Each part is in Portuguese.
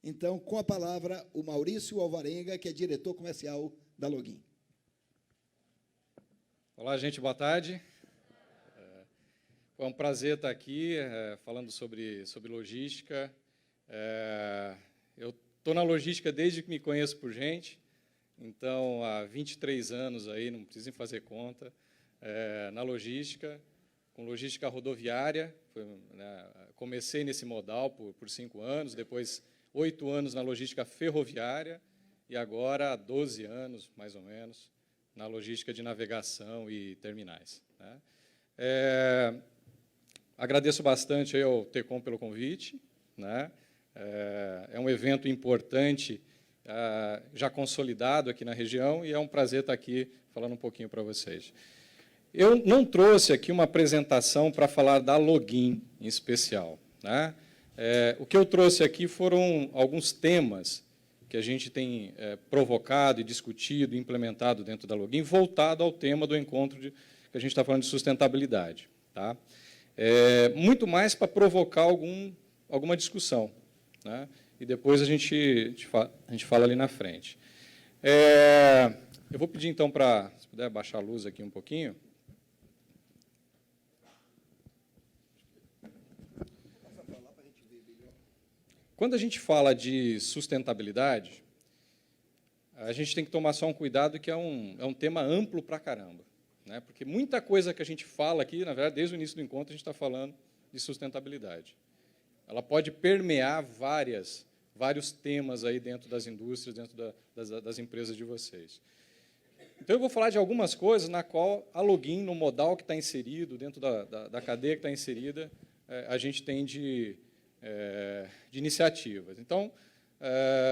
Então, com a palavra, o Maurício Alvarenga, que é diretor comercial da Login. Olá, gente, boa tarde. É um prazer estar aqui falando sobre logística. Eu estou na logística desde que me conheço por gente, então, há 23 anos, aí, não precisem fazer conta, na logística, com logística rodoviária. Comecei nesse modal por 5 anos, depois 8 anos na logística ferroviária e agora há 12 anos, mais ou menos, na logística de navegação e terminais. Agradeço bastante aí ao TECOM pelo convite. É um evento importante, já consolidado aqui na região, e é um prazer estar aqui falando um pouquinho para vocês. Eu não trouxe aqui uma apresentação para falar da Login em especial. O que eu trouxe aqui foram alguns temas que a gente tem provocado e discutido, implementado dentro da Login, voltado ao tema do encontro que a gente está falando de sustentabilidade. Muito mais para provocar alguma discussão. E depois a gente fala ali na frente. Eu vou pedir, então, para, se puder, baixar a luz aqui um pouquinho. Quando a gente fala de sustentabilidade, a gente tem que tomar só um cuidado, que é um tema amplo para caramba. Porque muita coisa que a gente fala aqui, na verdade, desde o início do encontro, a gente está falando de sustentabilidade. Ela pode permear vários temas aí dentro das indústrias, dentro das empresas de vocês. Então, eu vou falar de algumas coisas na qual a Login, no modal que está inserido, dentro da cadeia que está inserida, a gente tem de iniciativas. Então,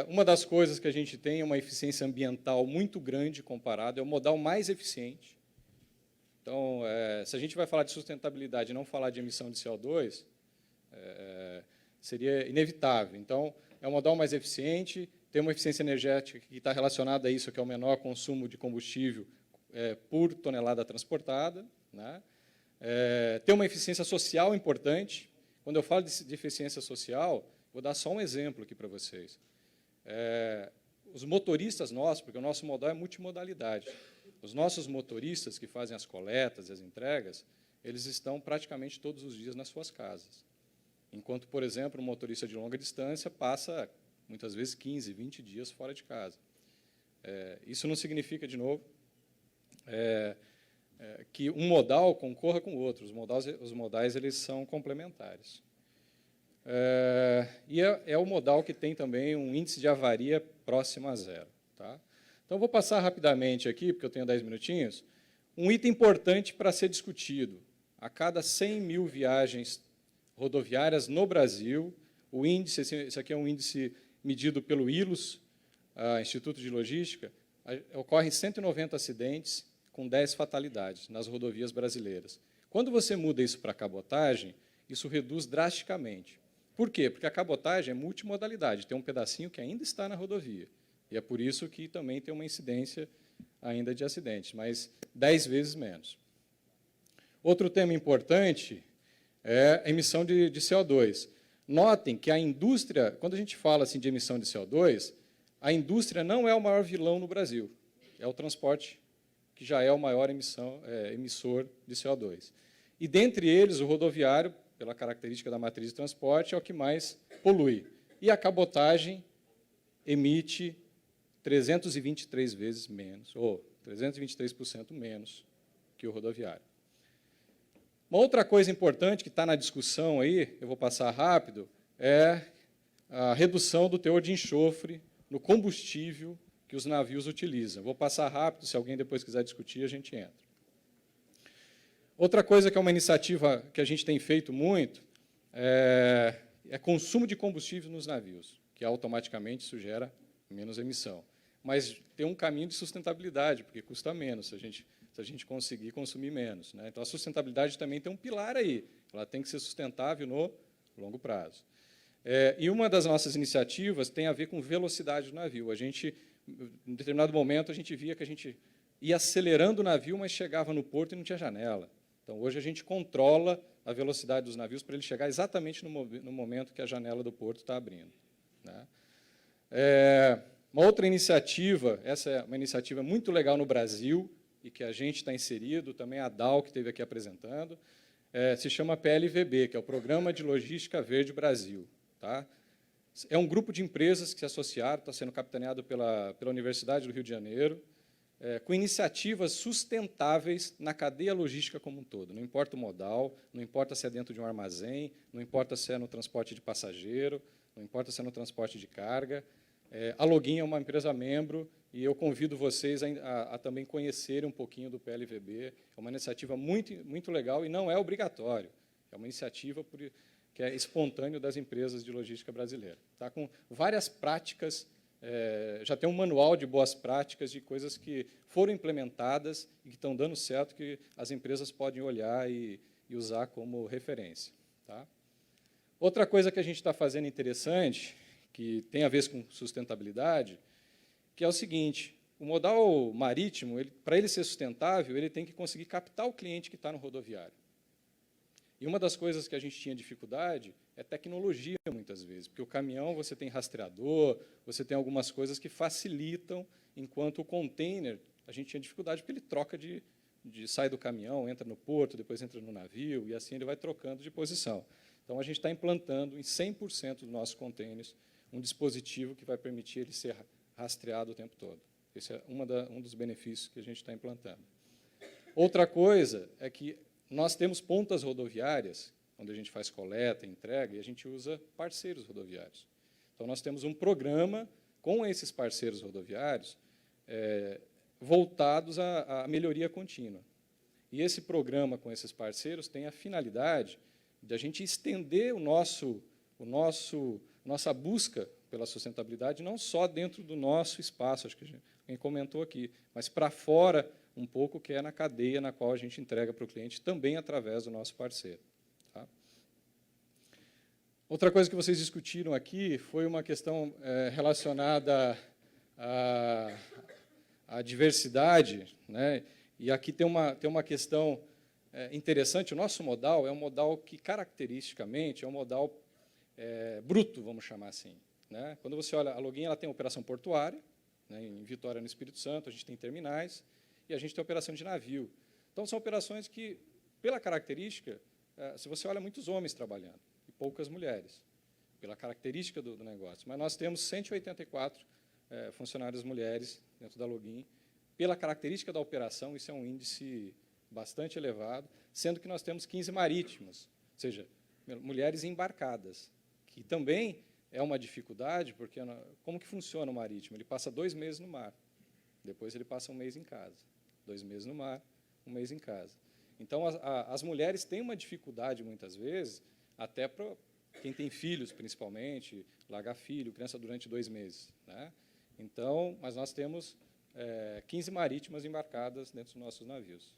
uma das coisas que a gente tem é uma eficiência ambiental muito grande comparada, é o modal mais eficiente. Então, se a gente vai falar de sustentabilidade e não falar de emissão de CO2, seria inevitável. Então, é o modal mais eficiente, tem uma eficiência energética que está relacionada a isso, que é o menor consumo de combustível por tonelada transportada. Tem uma eficiência social importante. Quando eu falo de eficiência social, vou dar só um exemplo aqui para vocês. Os motoristas nossos, porque o nosso modal é multimodalidade, os nossos motoristas que fazem as coletas e as entregas, eles estão praticamente todos os dias nas suas casas. Enquanto, por exemplo, um motorista de longa distância passa, muitas vezes, 15, 20 dias fora de casa. Isso não significa, de novo, que um modal concorra com o outro. Os modais eles são complementares. E é o modal que tem também um índice de avaria próximo a zero. Então, vou passar rapidamente aqui, porque eu tenho 10 minutinhos, um item importante para ser discutido. A cada 100 mil viagens rodoviárias no Brasil, o índice, esse aqui é um índice medido pelo ILOS, Instituto de Logística, ocorrem 190 acidentes com 10 fatalidades nas rodovias brasileiras. Quando você muda isso para a cabotagem, isso reduz drasticamente. Por quê? Porque a cabotagem é multimodalidade, tem um pedacinho que ainda está na rodovia. E é por isso que também tem uma incidência ainda de acidentes, mas 10 vezes menos. Outro tema importante é a emissão de CO2. Notem que a indústria, quando a gente fala assim, de emissão de CO2, a indústria não é o maior vilão no Brasil, é o transporte, que já é o maior emissor de CO2. E, dentre eles, o rodoviário, pela característica da matriz de transporte, é o que mais polui. E a cabotagem emite 323 vezes menos, ou 323% menos que o rodoviário. Uma outra coisa importante que está na discussão aí, eu vou passar rápido, é a redução do teor de enxofre no combustível que os navios utilizam. Vou passar rápido, se alguém depois quiser discutir, a gente entra. Outra coisa que é uma iniciativa que a gente tem feito muito é consumo de combustível nos navios, que automaticamente isso gera menos emissão. Mas tem um caminho de sustentabilidade, porque custa menos se a gente conseguir consumir menos. Então, a sustentabilidade também tem um pilar aí. Ela tem que ser sustentável no longo prazo. E uma das nossas iniciativas tem a ver com velocidade do navio. Em determinado momento, a gente via que a gente ia acelerando o navio, mas chegava no porto e não tinha janela. Então, hoje, a gente controla a velocidade dos navios para ele chegar exatamente no momento que a janela do porto está abrindo. Uma outra iniciativa, essa é uma iniciativa muito legal no Brasil, e que a gente está inserido, também a DAO, que esteve aqui apresentando, se chama PLVB, que é o Programa de Logística Verde Brasil. Tá? É um grupo de empresas que se associaram, está sendo capitaneado pela Universidade do Rio de Janeiro, com iniciativas sustentáveis na cadeia logística como um todo. Não importa o modal, não importa se é dentro de um armazém, não importa se é no transporte de passageiro, não importa se é no transporte de carga. A Login é uma empresa membro e eu convido vocês a também conhecerem um pouquinho do PLVB. É uma iniciativa muito legal e não é obrigatório. É uma iniciativa que é espontânea das empresas de logística brasileira. Tá? Com várias práticas, já tem um manual de boas práticas, de coisas que foram implementadas e que estão dando certo, que as empresas podem olhar e usar como referência. Tá? Outra coisa que a gente está fazendo interessante, que tem a ver com sustentabilidade, que é o seguinte: o modal marítimo, para ele ser sustentável, ele tem que conseguir captar o cliente que está no rodoviário. E uma das coisas que a gente tinha dificuldade é tecnologia, muitas vezes, porque o caminhão você tem rastreador, você tem algumas coisas que facilitam, enquanto o container, a gente tinha dificuldade, porque ele troca sai do caminhão, entra no porto, depois entra no navio, e assim ele vai trocando de posição. Então, a gente está implantando em 100% dos nossos containers um dispositivo que vai permitir ele ser rastreado o tempo todo. Esse é um dos benefícios que a gente está implantando. Outra coisa é que nós temos pontas rodoviárias, onde a gente faz coleta, entrega, e a gente usa parceiros rodoviários. Então, nós temos um programa com esses parceiros rodoviários voltados à melhoria contínua. E esse programa com esses parceiros tem a finalidade de a gente estender nossa busca pela sustentabilidade não só dentro do nosso espaço, acho que alguém comentou aqui, mas para fora um pouco, que é na cadeia na qual a gente entrega para o cliente, também através do nosso parceiro. Tá? Outra coisa que vocês discutiram aqui foi uma questão relacionada à diversidade, né? E aqui tem uma questão interessante. O nosso modal é um modal que, caracteristicamente, é um modal bruto, vamos chamar assim. Né? Quando você olha, a Login ela tem operação portuária, né, em Vitória, no Espírito Santo, a gente tem terminais, e a gente tem operação de navio. Então, são operações que, pela característica, se você olha, muitos homens trabalhando, e poucas mulheres, pela característica do negócio. Mas nós temos 184 funcionárias mulheres dentro da Login. Pela característica da operação, isso é um índice bastante elevado, sendo que nós temos 15 marítimas, ou seja, mulheres embarcadas, que também é uma dificuldade, porque como que funciona o marítimo? Ele passa 2 meses no mar, depois ele passa 1 mês em casa. 2 meses no mar, 1 mês em casa. Então, as mulheres têm uma dificuldade, muitas vezes, até para quem tem filhos, principalmente, largar filho, criança durante 2 meses. Né? Então, mas nós temos 15 marítimas embarcadas dentro dos nossos navios.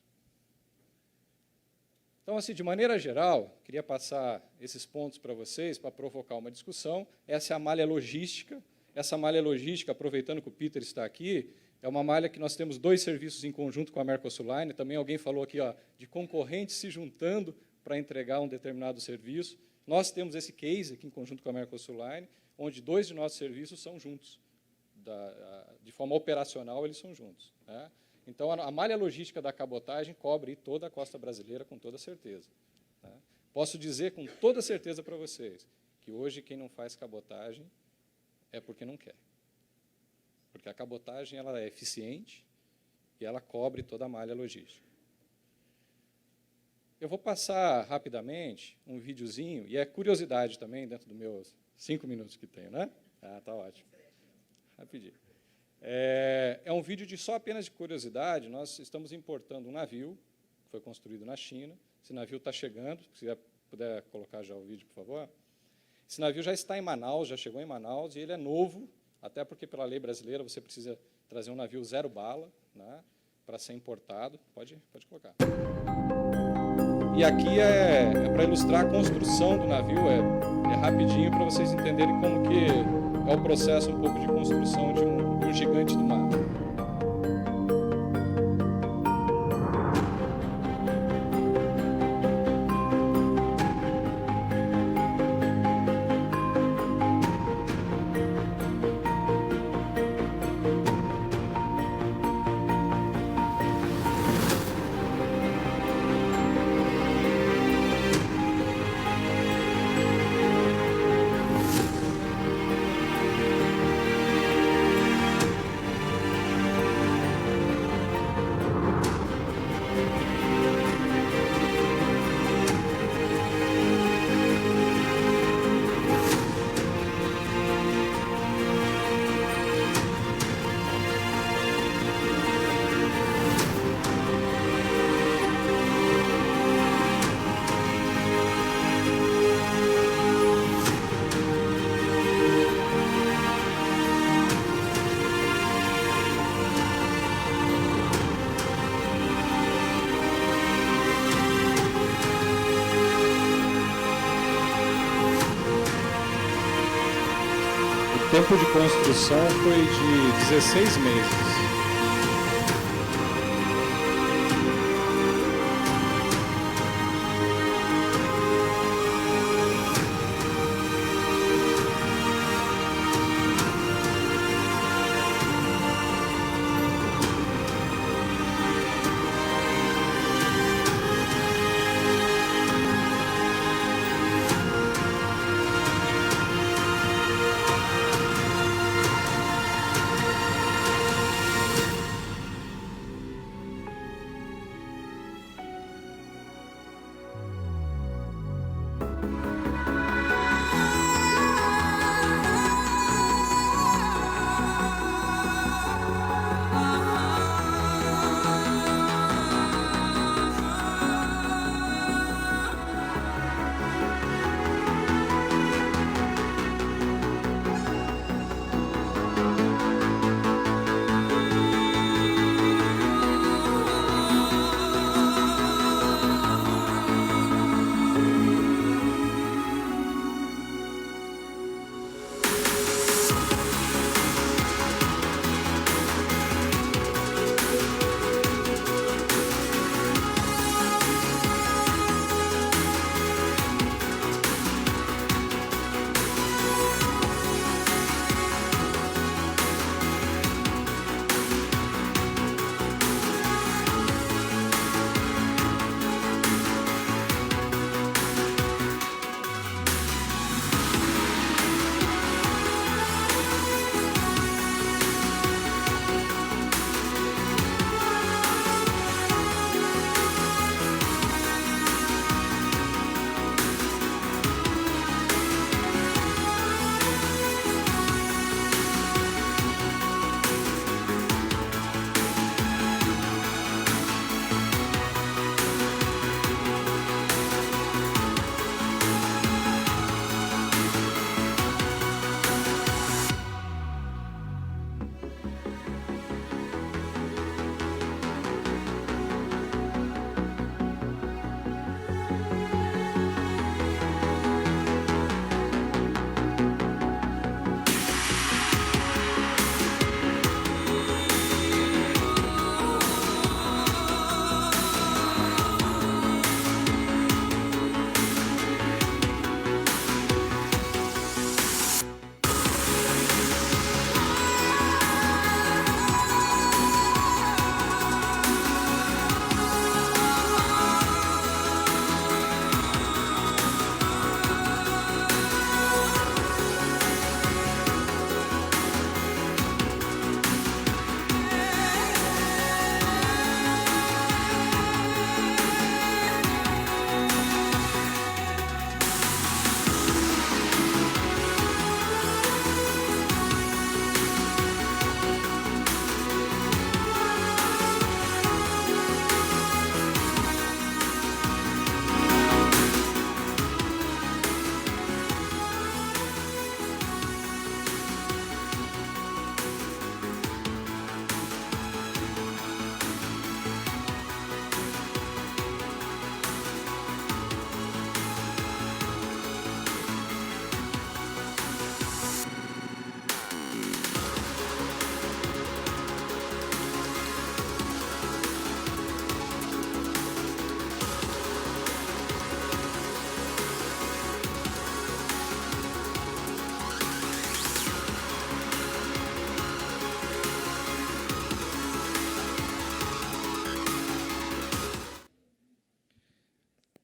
Então, assim, de maneira geral, queria passar esses pontos para vocês, para provocar uma discussão. Essa é a malha logística. Essa malha logística, aproveitando que o Peter está aqui, é uma malha que nós temos 2 serviços em conjunto com a Mercosul Line. Também alguém falou aqui de concorrentes se juntando para entregar um determinado serviço. Nós temos esse case aqui em conjunto com a Mercosul Line, onde 2 de nossos serviços são juntos. De forma operacional, eles são juntos. Né? Então, a malha logística da cabotagem cobre toda a costa brasileira com toda certeza. Né? Posso dizer com toda certeza para vocês que hoje quem não faz cabotagem é porque não quer. Porque a cabotagem ela é eficiente e ela cobre toda a malha logística. Eu vou passar rapidamente um videozinho, e é curiosidade também, dentro dos meus 5 minutos que tenho, né? Ah, tá ótimo. Rapidinho. É um vídeo apenas de curiosidade. Nós estamos importando um navio, que foi construído na China. Esse navio está chegando, se puder colocar já o vídeo, por favor. Esse navio já está em Manaus, já chegou em Manaus, e ele é novo, até porque, pela lei brasileira, você precisa trazer um navio 0 bala, né, para ser importado. Pode colocar. E aqui é para ilustrar a construção do navio, é rapidinho para vocês entenderem como que é o processo um pouco de construção de um gigante do mar. tempo de construção foi de 16 meses.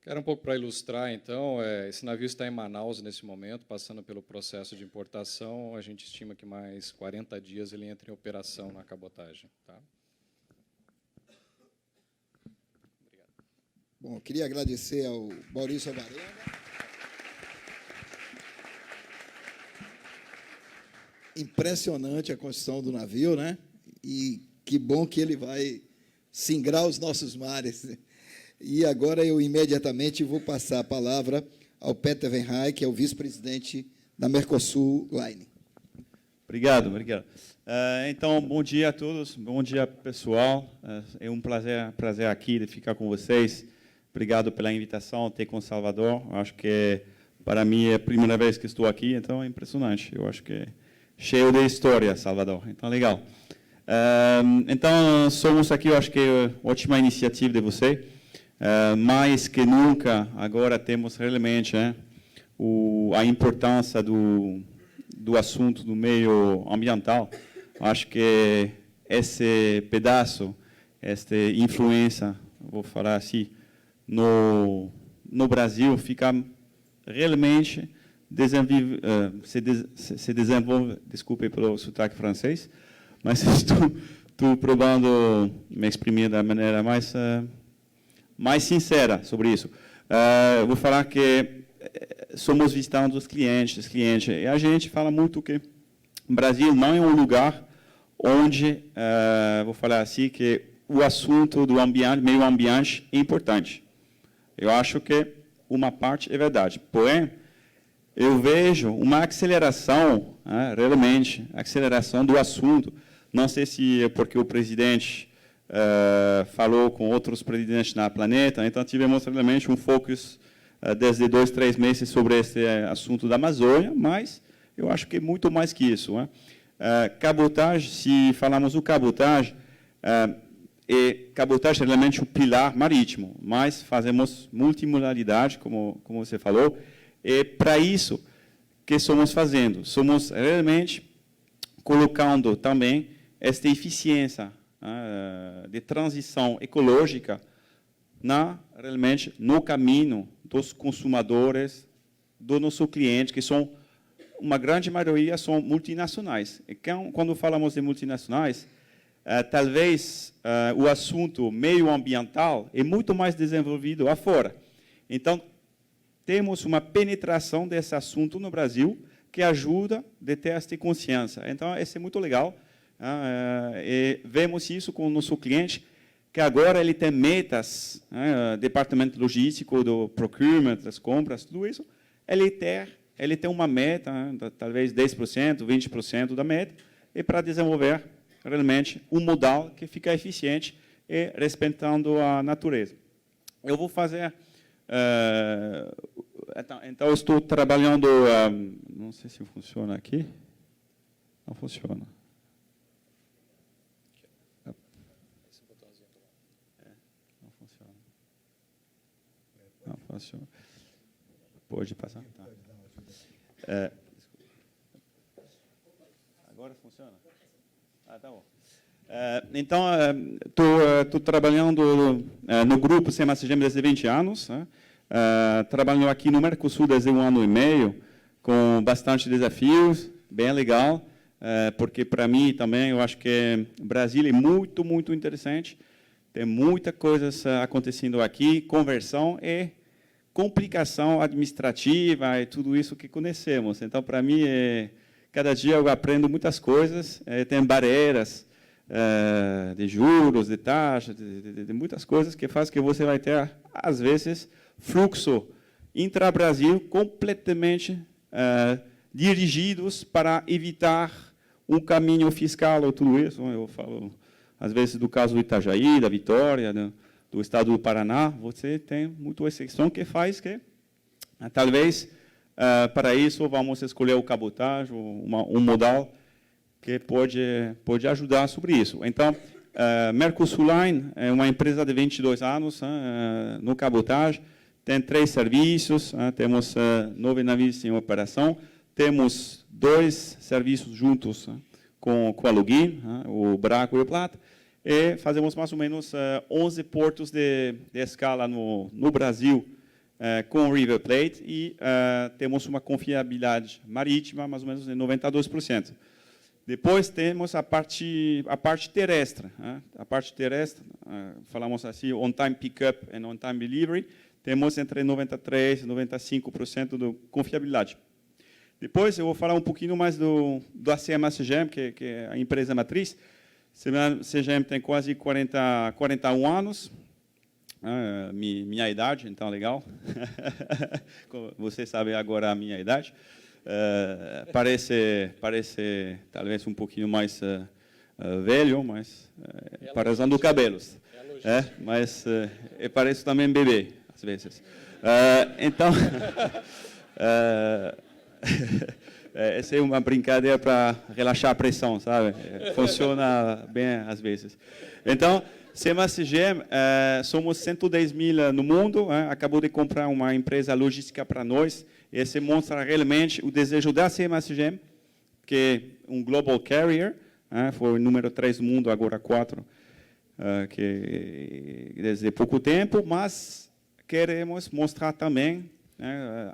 Era um pouco para ilustrar, então, esse navio está em Manaus nesse momento, passando pelo processo de importação. A gente estima que mais 40 dias ele entra em operação na cabotagem. Tá? Obrigado. Bom, eu queria agradecer ao Maurício Alvarenga. Impressionante a construção do navio, né? E que bom que ele vai singrar os nossos mares. E agora eu imediatamente vou passar a palavra ao Peter Venhai, que é o vice-presidente da Mercosul Line. Obrigado. Então, bom dia a todos, bom dia, pessoal. É um prazer aqui de ficar com vocês. Obrigado pela invitação, ter com Salvador. Acho que, para mim, é a primeira vez que estou aqui, então é impressionante. Eu acho que cheio de história, Salvador. Então, legal. Então, somos aqui, eu acho que é ótima iniciativa de você. Mais que nunca, agora temos realmente a importância do assunto do meio ambiental. Acho que esse pedaço, esta influência, vou falar assim, no Brasil, fica realmente se desenvolve, desculpe pelo sotaque francês, mas estou provando me exprimir da maneira mais sincera sobre isso. Vou falar que somos visitando os clientes, e a gente fala muito que o Brasil não é um lugar onde, vou falar assim, que o assunto do ambiente, meio ambiente é importante. Eu acho que uma parte é verdade, porém, eu vejo uma aceleração, realmente, aceleração do assunto. Não sei se é porque o presidente falou com outros presidentes na planeta, então tivemos realmente um foco desde 2, 3 meses sobre esse assunto da Amazônia, mas eu acho que é muito mais que isso. Cabotagem, se falamos do cabotagem, cabotagem é realmente o pilar marítimo, mas fazemos multimodalidade, como você falou, e para isso que estamos fazendo, somos realmente colocando também esta eficiência de transição ecológica realmente no caminho dos consumidores, do nosso cliente, que são, uma grande maioria, são multinacionais. E quando falamos de multinacionais, talvez o assunto meio ambiental é muito mais desenvolvido afora. Então, temos uma penetração desse assunto no Brasil que ajuda a ter essa consciência. Então, isso é muito legal. E vemos isso com o nosso cliente, que agora ele tem metas, departamento logístico, do procurement, das compras, tudo isso, ele tem uma meta, talvez 10%, 20% da meta, e para desenvolver realmente um modal que fica eficiente e respeitando a natureza. Eu vou fazer... então, eu estou trabalhando... não sei se funciona aqui. Não funciona. Não funciona. Não funciona. Pode passar? Tá. Agora funciona? Tá bom. Então, estou trabalhando no grupo CMACGM desde 20 anos, trabalhando aqui no Mercosul desde 1 ano e meio, com bastante desafios, bem legal, porque para mim também eu acho que o Brasil é muito, muito interessante, tem muita coisa acontecendo aqui, conversão e complicação administrativa e tudo isso que conhecemos. Então, para mim, cada dia eu aprendo muitas coisas, tem barreiras, de juros, de taxas, de muitas coisas que faz que você vai ter, às vezes, fluxo intra-Brasil completamente dirigidos para evitar um caminho fiscal ou tudo isso. Eu falo, às vezes, do caso do Itajaí, da Vitória, do estado do Paraná, você tem muita exceção que faz que, talvez, para isso, vamos escolher o cabotagem, um modal que pode ajudar sobre isso. Então, Mercosul Line é uma empresa de 22 anos no cabotagem, tem 3 serviços, temos 9 navios em operação, temos 2 serviços juntos com a Login, o Braco e o Plata, e fazemos mais ou menos 11 portos de escala no Brasil com o River Plate e temos uma confiabilidade marítima mais ou menos de 92%. Depois temos a parte terrestre. A parte terrestre, falamos assim, on-time pickup e on-time delivery, temos entre 93% e 95% de confiabilidade. Depois eu vou falar um pouquinho mais do CMA-CGM, que é a empresa matriz. CGM tem quase 41 anos, minha idade, então legal. Você sabe agora a minha idade. Parece talvez um pouquinho mais velho, mas parecendo cabelos. Mas parece também bebê, às vezes. Então, Essa é uma brincadeira para relaxar a pressão, sabe? Funciona bem às vezes. Então, CMA-CGM, somos 110 mil no mundo, acabou de comprar uma empresa logística para nós, e esse mostra realmente o desejo da CMA-CGM, que é um global carrier, foi o número 3 do mundo, agora 4, que desde pouco tempo, mas queremos mostrar também,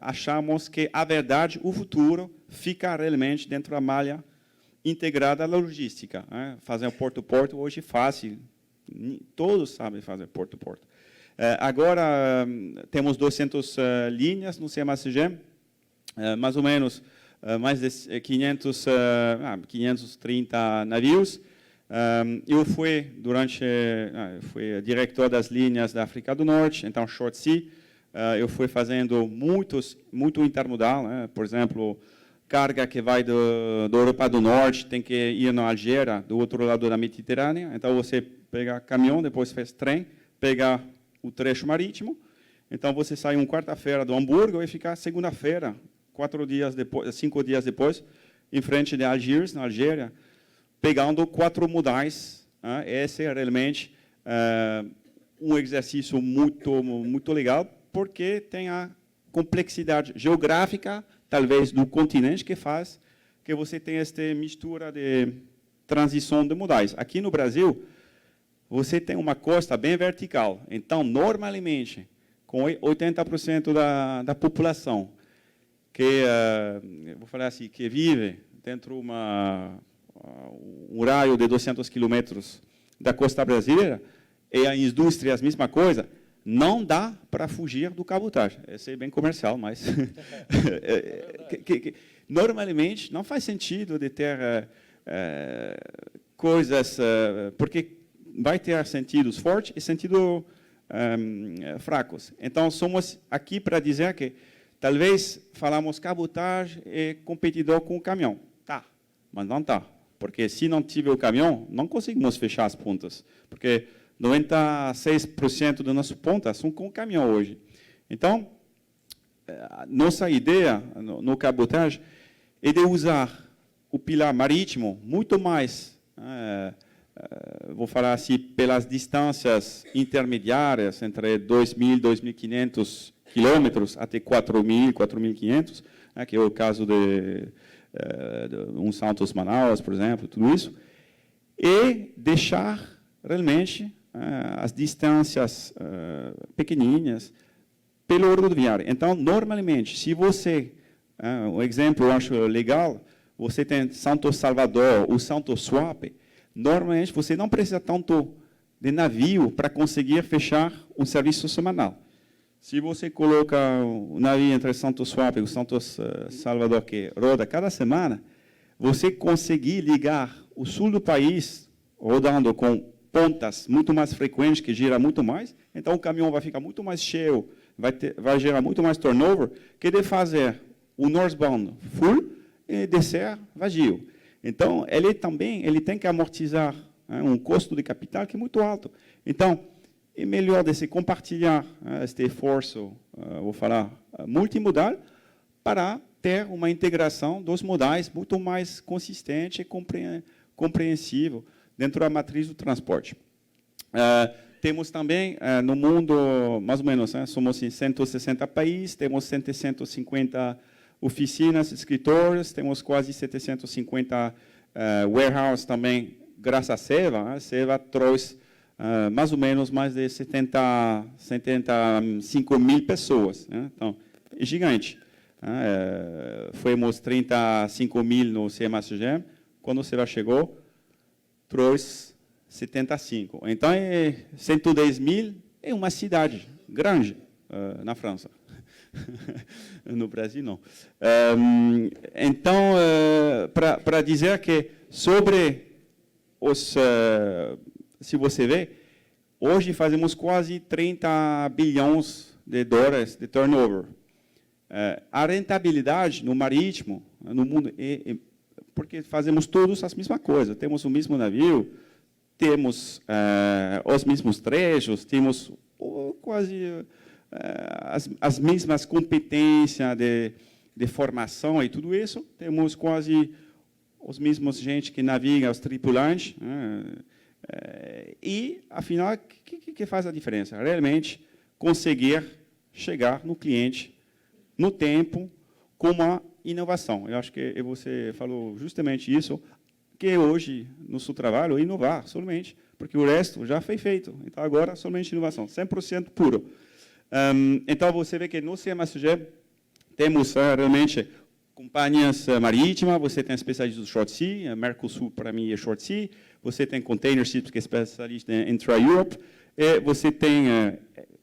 achamos que a verdade, o futuro, fica realmente dentro da malha integrada da logística. Fazer um porto-porto hoje é fácil, todos sabem fazer porto-porto. Agora, temos 200 linhas no CMA-CGM, mais ou menos mais de 530 navios. Eu fui fui diretor das linhas da África do Norte, então Short Sea. Eu fui fazendo muito intermodal, por exemplo, carga que vai da Europa do Norte tem que ir na Algéria, do outro lado da Mediterrânea. Então você pega caminhão, depois faz trem, pega o trecho marítimo. Então você sai uma quarta-feira do Hamburgo e fica segunda-feira, 5 dias depois, em frente de Algiers, na Algéria, pegando 4 modais. Esse é realmente um exercício muito legal, porque tem a complexidade geográfica, talvez, do continente, que faz que você tenha esta mistura de transição de modais. Aqui no Brasil, você tem uma costa bem vertical. Então, normalmente, com 80% da população que, vou falar assim, que vive dentro de um raio de 200 quilômetros da costa brasileira, e a indústria é a mesma coisa, não dá para fugir do cabotagem. Esse é bem comercial, mas normalmente não faz sentido de ter coisas, porque vai ter sentidos fortes e sentidos fracos. Então, somos aqui para dizer que talvez falamos cabotagem é competidor com o caminhão. Tá, mas não tá. Porque se não tiver o caminhão, não conseguimos fechar as pontas. Porque 96% das nossas pontas são com o caminhão hoje. Então, nossa ideia no cabotagem é de usar o pilar marítimo muito mais, vou falar assim, pelas distâncias intermediárias, entre 2.000 e 2.500 quilômetros até 4.000, 4.500, que é o caso de um Santos Manaus, por exemplo, tudo isso, e deixar realmente as distâncias pequenininhas pelo rodoviário. Então, normalmente, se você, um exemplo eu acho legal, você tem Santos Salvador ou Santos Suape, normalmente você não precisa tanto de navio para conseguir fechar um serviço semanal. Se você coloca o navio entre Santos Suape e o Santos Salvador, que roda cada semana, você conseguir ligar o sul do país, rodando com pontas muito mais frequentes, que gira muito mais, então o caminhão vai ficar muito mais cheio, vai gerar muito mais turnover, que de fazer o northbound full e descer vazio. Então, ele tem que amortizar um custo de capital que é muito alto. Então, é melhor de se compartilhar este esforço, vou falar, multimodal, para ter uma integração dos modais muito mais consistente e compreensível dentro da matriz do transporte. Temos também, no mundo, mais ou menos, somos em 160 países, temos 150 oficinas, escritórios, temos quase 750 warehouses também, graças à Seva. A Seva trouxe mais ou menos mais de 75 mil pessoas. Então, é gigante. Fomos 35 mil no CMA-CGM, quando a Seva chegou, trouxe 75. Então, 110 mil é uma cidade grande na França. No Brasil, não. Então, para dizer que sobre os... se você vê, hoje fazemos quase 30 bilhões de dólares de turnover. A rentabilidade no marítimo, no mundo, porque fazemos todos as mesmas coisas. Temos o mesmo navio, temos os mesmos trechos, temos quase as mesmas competências de de formação e tudo isso, temos quase os mesmos gente que naviga, os tripulantes, e, afinal, o que faz a diferença? Realmente, conseguir chegar no cliente, no tempo, com uma inovação. Eu acho que você falou justamente isso, que hoje, no seu trabalho, é inovar somente, porque o resto já foi feito. Então, agora, somente inovação, 100% puro. Então, você vê que no CMSG temos realmente companhias marítimas, você tem especialistas do Short Sea, Mercosul, para mim, é Short Sea, você tem Container Ships, que é especialista em Intra-Europe, e você tem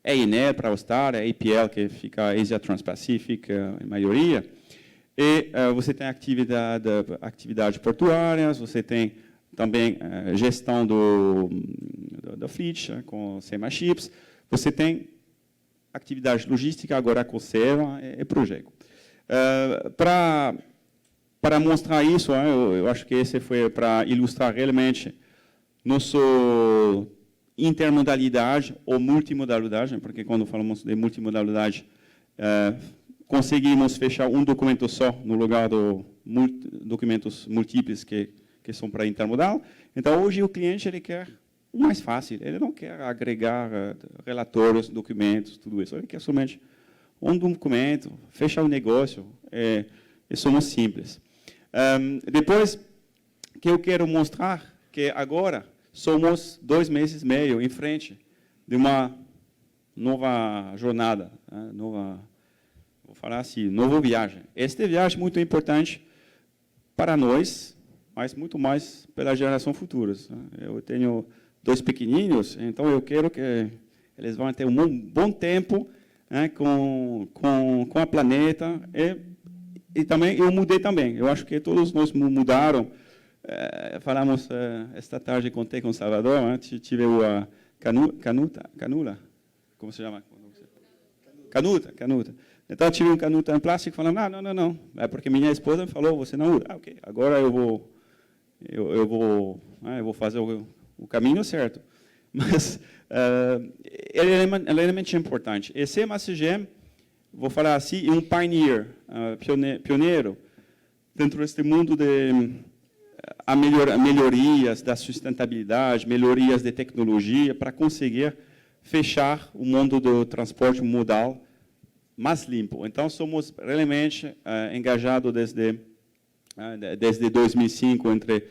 ENE para a Austrália, APL, que fica Asia Trans-Pacific, a maioria, e você tem atividades portuárias, você tem também gestão da fleet, com CMA Ships, você tem atividade logística, agora com CERA e Projeto. Para mostrar isso, eu acho que esse foi para ilustrar realmente nossa intermodalidade ou multimodalidade, porque quando falamos de multimodalidade, conseguimos fechar um documento só no lugar de documentos múltiplos que são para intermodal. Então, hoje, o cliente ele quer o mais fácil, ele não quer agregar relatórios, documentos, tudo isso, ele quer somente um documento, fechar o negócio, e somos simples. Depois, que eu quero mostrar que agora somos 2 meses e meio em frente de uma nova jornada, vou falar assim, nova viagem. Esta viagem é muito importante para nós, mas muito mais pela geração futuras. Eu tenho 2 pequenininhos, então eu quero que eles vão ter um bom tempo com a planeta e também eu mudei também. Eu acho que todos nós mudaram. Falamos esta tarde, contei com o Salvador, tive a canula, como se chama? Canuta. Então, tive um canuta em plástico falando, não. É porque minha esposa me falou, você não usa. Ok, agora eu vou fazer o caminho certo. Mas ele é realmente importante. Esse CMSG, vou falar assim, é um pioneer, pioneiro dentro deste mundo de melhorias da sustentabilidade, melhorias de tecnologia, para conseguir fechar o mundo do transporte modal mais limpo. Então, somos realmente engajados desde 2005, entre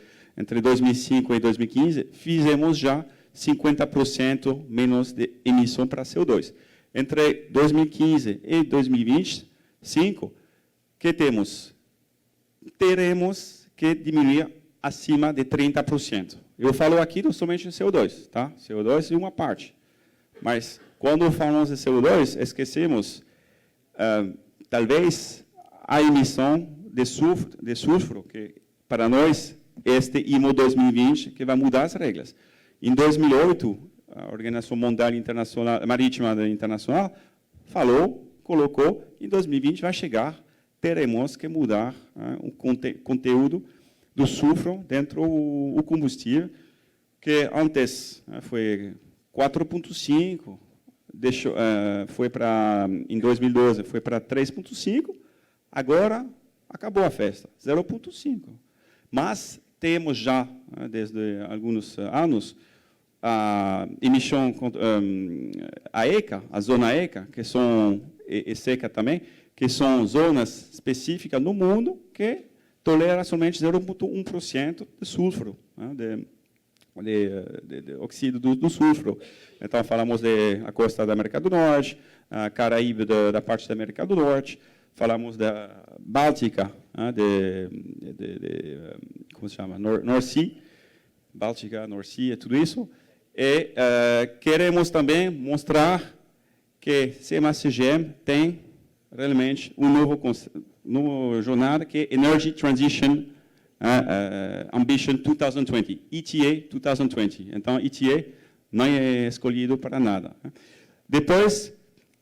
2005 e 2015, fizemos já 50% menos de emissão para CO2. Entre 2015 e 2025, que teremos que diminuir acima de 30%. Eu falo aqui somente de CO2, tá? CO2 é uma parte. Mas, quando falamos de CO2, esquecemos, talvez, a emissão de sulfuro, que, para nós, este IMO 2020, que vai mudar as regras. Em 2008, a Organização Mundial Marítima Internacional colocou, em 2020 vai chegar, teremos que mudar o conteúdo do sulfuro dentro do combustível, que antes foi 4,5, em 2012 foi para 3,5, agora acabou a festa, 0,5. Mas temos já, desde alguns anos, a emissão, a ECA, a zona ECA, que são, e SECA também, que são zonas específicas no mundo que toleram somente 0,1% de sulfuro, de oxídio do sulfuro. Então, falamos da costa da América do Norte, a Caraíbe da parte da América do Norte, falamos da Báltica, como se chama? North Sea, Báltica, North Sea, tudo isso. E queremos também mostrar que CMA-CGM tem realmente nova jornada, que é Energy Transition Ambition 2020, ETA 2020. Então, ETA não é escolhido para nada. Depois,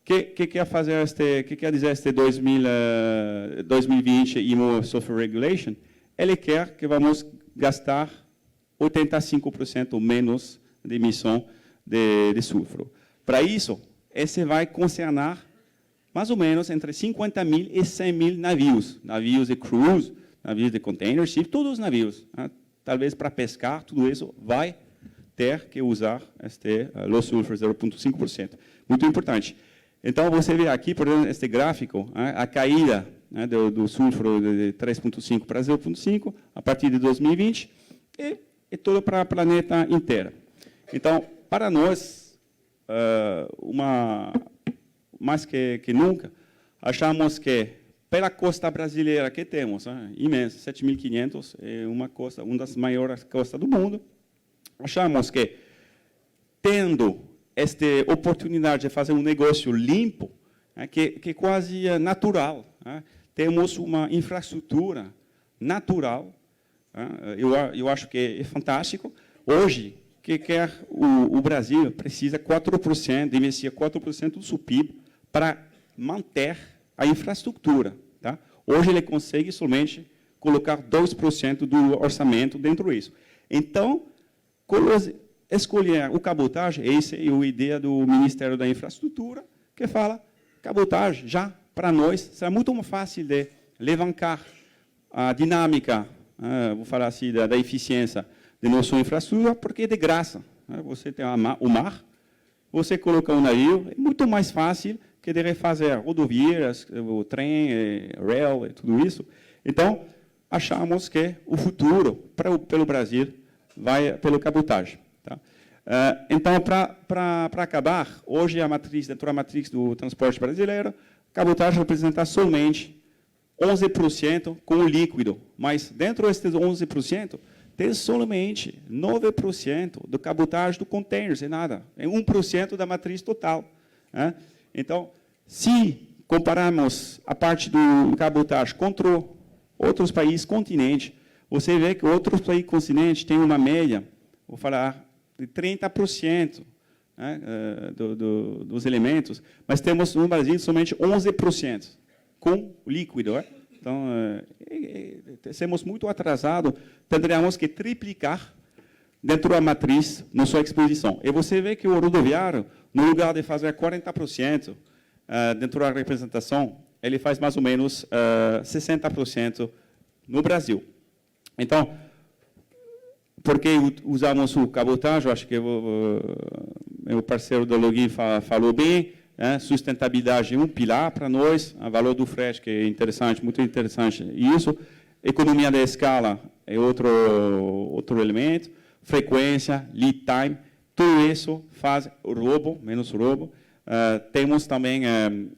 que quer dizer este 2020 IMO Software Regulation? Ele quer que vamos gastar 85% menos de emissão de sulfuro. Para isso, esse vai concernar mais ou menos entre 50 mil e 100 mil navios. Navios de cruise, navios de container ship, todos os navios. Talvez para pescar, tudo isso vai ter que usar este low sulfur 0,5%. Muito importante. Então, você vê aqui, por exemplo, este gráfico, a caída do sulfuro de 3,5 para 0,5 a partir de 2020 e todo para o planeta inteiro. Então, para nós, mais que nunca, achamos que pela costa brasileira que temos, imensa, 7.500, é uma das maiores costas do mundo, achamos que, tendo esta oportunidade de fazer um negócio limpo, que é quase natural, temos uma infraestrutura natural, eu acho que é fantástico. Hoje, que quer o Brasil precisa 4%, investir 4% do seu PIB para manter a infraestrutura. Tá? Hoje ele consegue somente colocar 2% do orçamento dentro disso. Então, escolher o cabotagem, essa é a ideia do Ministério da Infraestrutura, que fala, cabotagem, já, para nós, será muito mais fácil de levantar a dinâmica, vou falar assim, da eficiência de nossa infraestrutura, porque é de graça. Você tem o mar, você coloca um navio, é muito mais fácil que de refazer rodovias, o trem, rail, tudo isso. Então, achamos que o futuro pelo Brasil vai pelo cabotagem. Tá? Então, para acabar, hoje dentro da matriz do transporte brasileiro, cabotagem representa somente 11% com o líquido, mas dentro desses 11%, tem somente 9% do cabotagem do container, sem nada. É 1% da matriz total. Então, se compararmos a parte do cabotagem contra outros países continentes, você vê que outros países continentes têm uma média, vou falar, de 30% dos elementos, mas temos no Brasil somente 11% com líquido. Então, somos muito atrasados, teríamos que triplicar dentro da matriz na sua exposição. E você vê que o rodoviário, no lugar de fazer 40% dentro da representação, ele faz mais ou menos 60% no Brasil. Então, por que usamos o cabotagem? Eu acho que meu parceiro do Login falou bem. Sustentabilidade é um pilar para nós, o valor do frete, que é interessante, muito interessante. E isso, economia da escala é outro elemento, frequência, lead time, tudo isso faz roubo, menos roubo. Temos também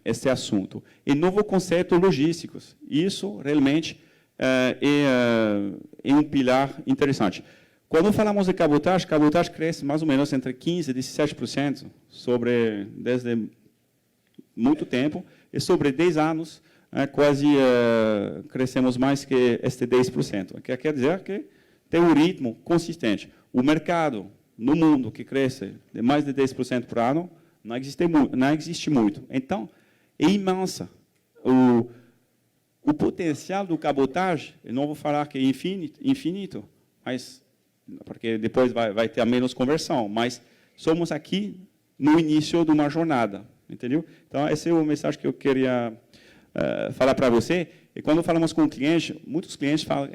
esse assunto. E novo conceito logísticos, isso realmente é um pilar interessante. Quando falamos de cabotagem cresce mais ou menos entre 15% e 17% desde muito tempo, e sobre 10 anos, quase crescemos mais que este 10%. Que quer dizer que tem um ritmo consistente. O mercado no mundo que cresce de mais de 10% por ano não existe muito. Então, é imensa. O potencial do cabotagem, eu não vou falar que é infinito, mas porque depois vai ter a menos conversão, mas somos aqui no início de uma jornada, entendeu? Então, essa é a mensagem que eu queria falar para você. E quando falamos com o cliente, muitos clientes falam,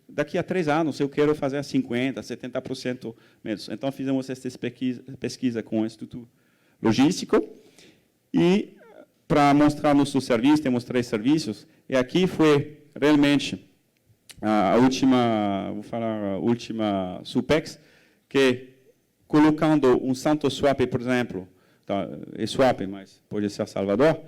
daqui a 3 anos eu quero fazer 50%, 70% menos. Então, fizemos essa pesquisa com o Instituto Logístico e para mostrar nosso serviço, temos 3 serviços, e aqui foi realmente a última Supex, que colocando um Santos Swap, por exemplo, é Swap, mas pode ser Salvador,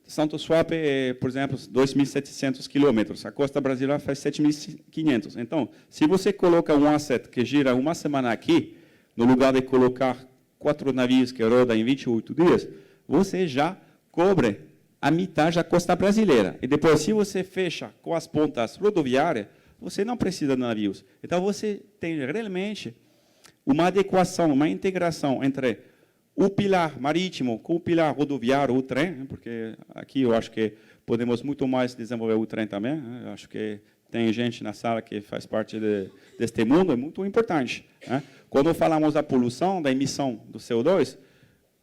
Santos Swap é, por exemplo, 2.700 quilômetros, a costa brasileira faz 7.500. Então, se você coloca um asset que gira uma semana aqui, no lugar de colocar 4 navios que rodam em 28 dias, você já cobre a metade da costa brasileira. E depois, se você fecha com as pontas rodoviárias, você não precisa de navios. Então, você tem realmente uma adequação, uma integração entre o pilar marítimo com o pilar rodoviário, o trem, porque aqui eu acho que podemos muito mais desenvolver o trem também. Eu acho que tem gente na sala que faz parte deste mundo, é muito importante. Quando falamos da poluição, da emissão do CO2,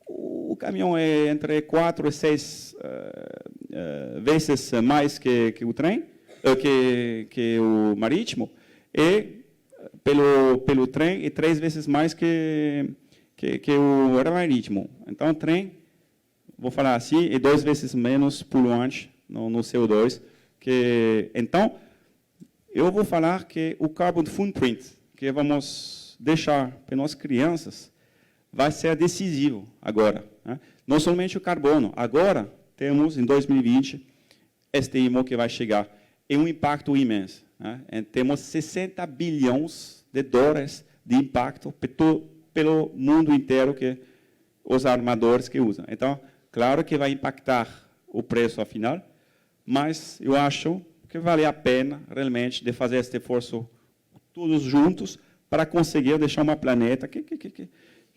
o caminhão é entre 4 e 6 vezes mais que o trem, que o marítimo, e pelo trem é 3 vezes mais que o marítimo. Então, o trem, vou falar assim, é 2 vezes menos poluante no CO2. Então, eu vou falar que o carbon footprint que vamos deixar para nossas crianças vai ser decisivo agora, né? Não somente o carbono. Agora, temos, em 2020, estimo que vai chegar em um impacto imenso, né? Temos 60 bilhões de dólares de impacto pelo mundo inteiro que os armadores que usam. Então, claro que vai impactar o preço afinal, mas eu acho que vale a pena realmente de fazer esse esforço todos juntos para conseguir deixar uma planeta que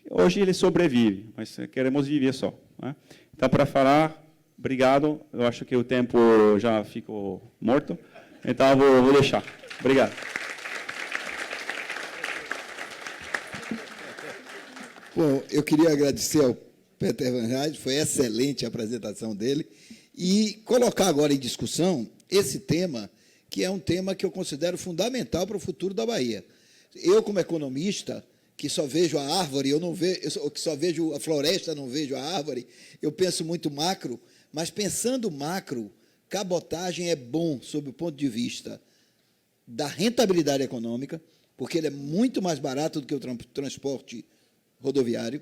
hoje ele sobrevive, mas queremos viver só, né? Então, para falar, obrigado. Eu acho que o tempo já ficou morto, então eu vou deixar. Obrigado. Bom, eu queria agradecer ao Peter Van Rijn, foi excelente a apresentação dele, e colocar agora em discussão esse tema, que é um tema que eu considero fundamental para o futuro da Bahia. Eu, como economista, que só vejo a árvore, que só vejo a floresta, não vejo a árvore, eu penso muito macro, mas pensando macro, cabotagem é bom sob o ponto de vista da rentabilidade econômica, porque ele é muito mais barato do que o transporte rodoviário.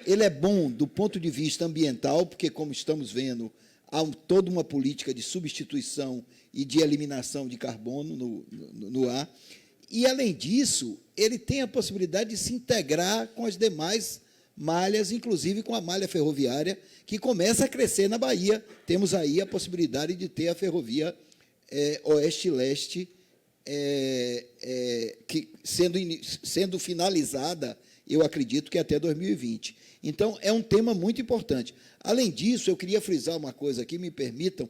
Ele é bom do ponto de vista ambiental, porque, como estamos vendo, há toda uma política de substituição e de eliminação de carbono no ar. E, além disso, ele tem a possibilidade de se integrar com as demais malhas, inclusive com a malha ferroviária, que começa a crescer na Bahia. Temos aí a possibilidade de ter a ferrovia oeste-leste, que sendo finalizada, eu acredito que até 2020. Então, é um tema muito importante. Além disso, eu queria frisar uma coisa aqui, me permitam.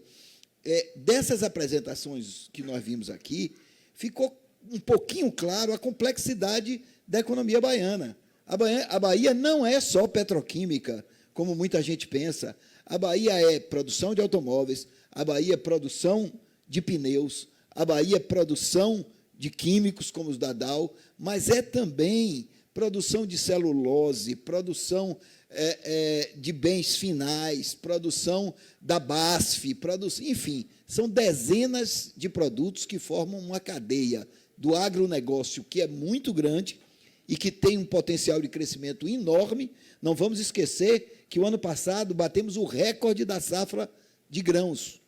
Dessas apresentações que nós vimos aqui, ficou um pouquinho claro a complexidade da economia baiana. A Bahia não é só petroquímica, como muita gente pensa. A Bahia é produção de automóveis, a Bahia é produção de pneus, a Bahia é produção de químicos, como os da Dow, mas é também produção de celulose, produção de bens finais, produção da BASF, enfim, são dezenas de produtos que formam uma cadeia do agronegócio que é muito grande e que tem um potencial de crescimento enorme. Não vamos esquecer que o ano passado batemos o recorde da safra de grãos,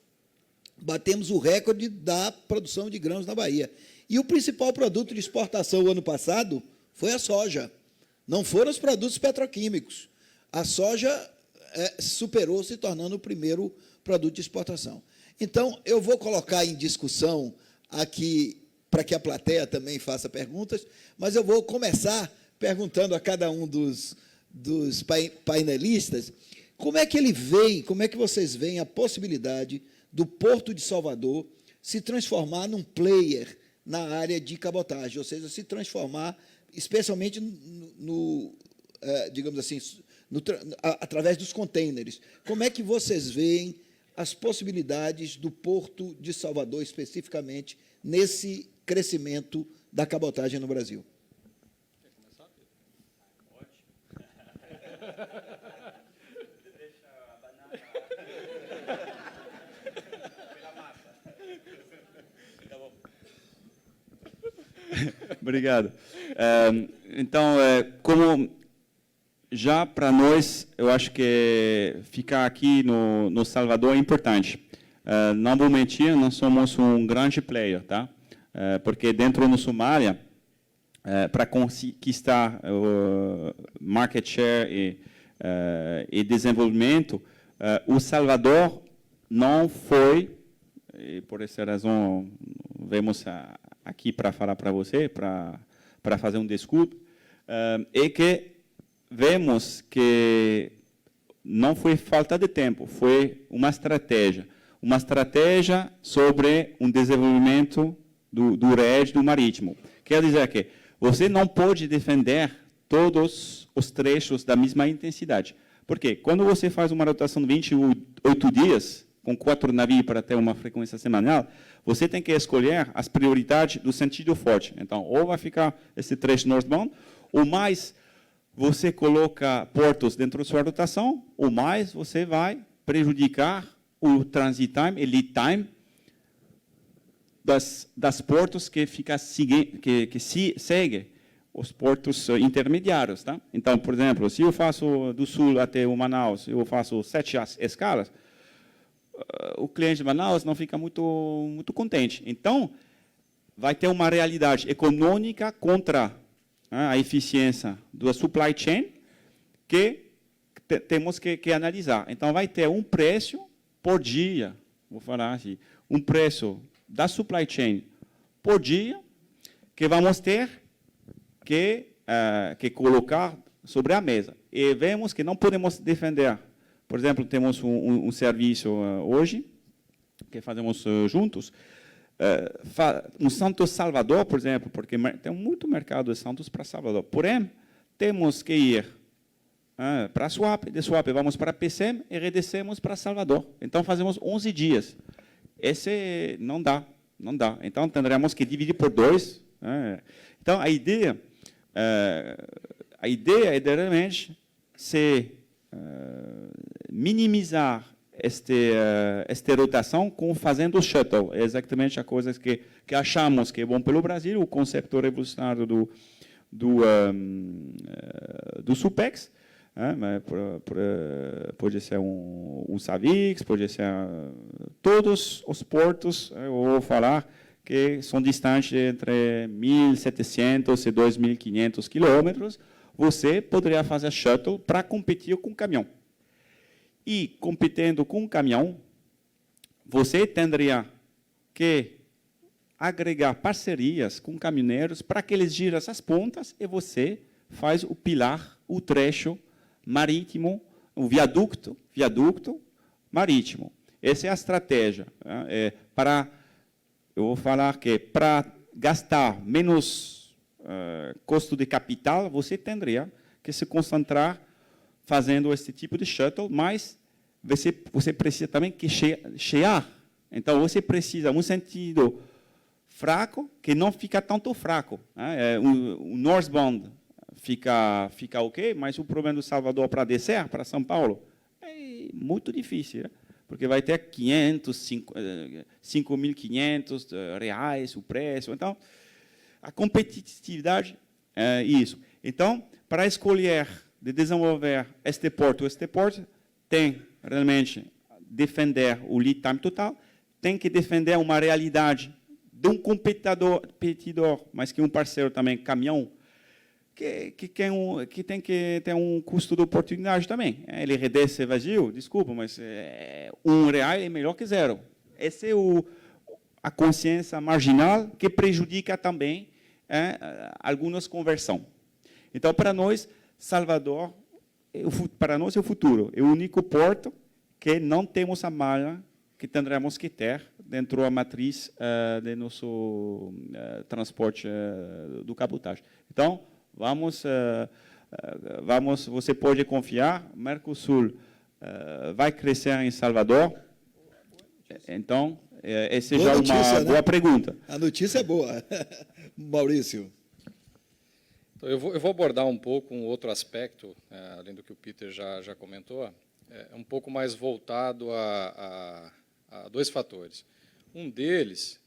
batemos o recorde da produção de grãos na Bahia. E o principal produto de exportação o ano passado foi a soja, não foram os produtos petroquímicos. A soja superou, se tornando o primeiro produto de exportação. Então, eu vou colocar em discussão aqui, para que a plateia também faça perguntas, mas eu vou começar perguntando a cada um dos painelistas como é que ele vem, como é que vocês veem a possibilidade do Porto de Salvador se transformar num player na área de cabotagem, ou seja, se transformar, especialmente digamos assim, através dos contêineres. Como é que vocês veem as possibilidades do Porto de Salvador, especificamente, nesse crescimento da cabotagem no Brasil? Quer começar, Deixa a banana pela massa. Tá bom. Obrigado. Então, como já para nós, eu acho que ficar aqui no Salvador é importante. Não vou mentir, nós somos um grande player, tá? Porque dentro do Somália, para conquistar market share e desenvolvimento, o Salvador não foi, e por essa razão, vemos aqui para falar para você, para fazer um desculpe, é que vemos que não foi falta de tempo, foi uma estratégia sobre um desenvolvimento do RED, do marítimo. Quer dizer que você não pode defender todos os trechos da mesma intensidade. Porque quando você faz uma rotação de 28 dias, com 4 navios para ter uma frequência semanal, você tem que escolher as prioridades do sentido forte. Então, ou vai ficar esse trecho northbound, ou mais você coloca portos dentro da sua rotação, ou mais você vai prejudicar o transit time e lead time das portos que seguem os portos intermediários. Tá? Então, por exemplo, se eu faço do sul até o Manaus, eu faço 7 escalas, o cliente de Manaus não fica muito contente. Então, vai ter uma realidade econômica contra a eficiência da supply chain que temos que analisar. Então, vai ter um preço por dia, vou falar assim, um preço da supply chain por dia que vamos ter que colocar sobre a mesa. E vemos que não podemos defender. Por exemplo, temos um serviço hoje que fazemos juntos, no Santos Salvador, por exemplo, porque tem muito mercado de Santos para Salvador. Porém, temos que ir para Swap, de Swap vamos para PCM e redescemos para Salvador. Então, fazemos 11 dias. Esse não dá. Então, teremos que dividir por 2. Então, a ideia é realmente minimizar esta rotação fazendo o shuttle. É exatamente a coisa que achamos que é bom pelo Brasil, o conceito revolucionário do SUPEX. Pode ser um Savix, pode ser todos os portos, eu vou falar, que são distantes entre 1.700 e 2.500 quilômetros, você poderia fazer shuttle para competir com o caminhão. E, competindo com o caminhão, você teria que agregar parcerias com caminhoneiros para que eles girem essas pontas e você faz o pilar, o trecho marítimo, o viaduto marítimo. Essa é a estratégia. Eu vou falar que para gastar menos custo de capital, você teria que se concentrar fazendo esse tipo de shuttle, mas você precisa também que chegar. Então, você precisa um sentido fraco que não fica tanto fraco. O northbound fica ok, mas o problema do Salvador para descer, para São Paulo, é muito difícil, né? Porque vai ter 5.500 reais o preço. Então, a competitividade é isso. Então, para escolher de desenvolver este porto, tem realmente defender o lead time total, tem que defender uma realidade de um competidor, mas que um parceiro também, caminhão, que tem que ter um custo de oportunidade também. Ele redesce vazio, desculpa, mas R$1 é melhor que 0. Essa é a consciência marginal que prejudica também algumas conversões. Então, para nós, Salvador, para nós é o futuro. É o único porto que não temos a malha que teremos que ter dentro da matriz de nosso transporte do cabotagem. Então, você pode confiar, Mercosul vai crescer em Salvador. Então, essa já é uma boa pergunta. A notícia é boa. Maurício. Então, eu vou abordar um pouco um outro aspecto, além do que o Peter já comentou, um pouco mais voltado a dois fatores. Um deles,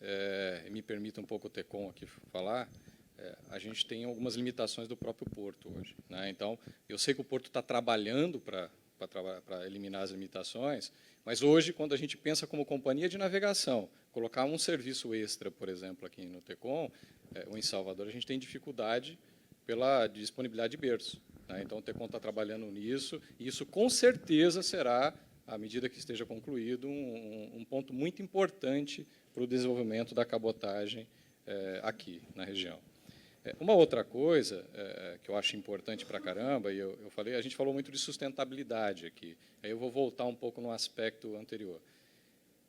me permita um pouco o Tecon aqui falar, a gente tem algumas limitações do próprio porto hoje, né? Então, eu sei que o porto está trabalhando para eliminar as limitações, mas hoje, quando a gente pensa como companhia de navegação, colocar um serviço extra, por exemplo, aqui no Tecon, ou em Salvador, a gente tem dificuldade pela disponibilidade de berço, né? Então, o Tecon está trabalhando nisso, e isso, com certeza, será, à medida que esteja concluído, um ponto muito importante para o desenvolvimento da cabotagem aqui na região. Uma outra coisa que eu acho importante para caramba, e eu falei, a gente falou muito de sustentabilidade aqui, aí eu vou voltar um pouco no aspecto anterior.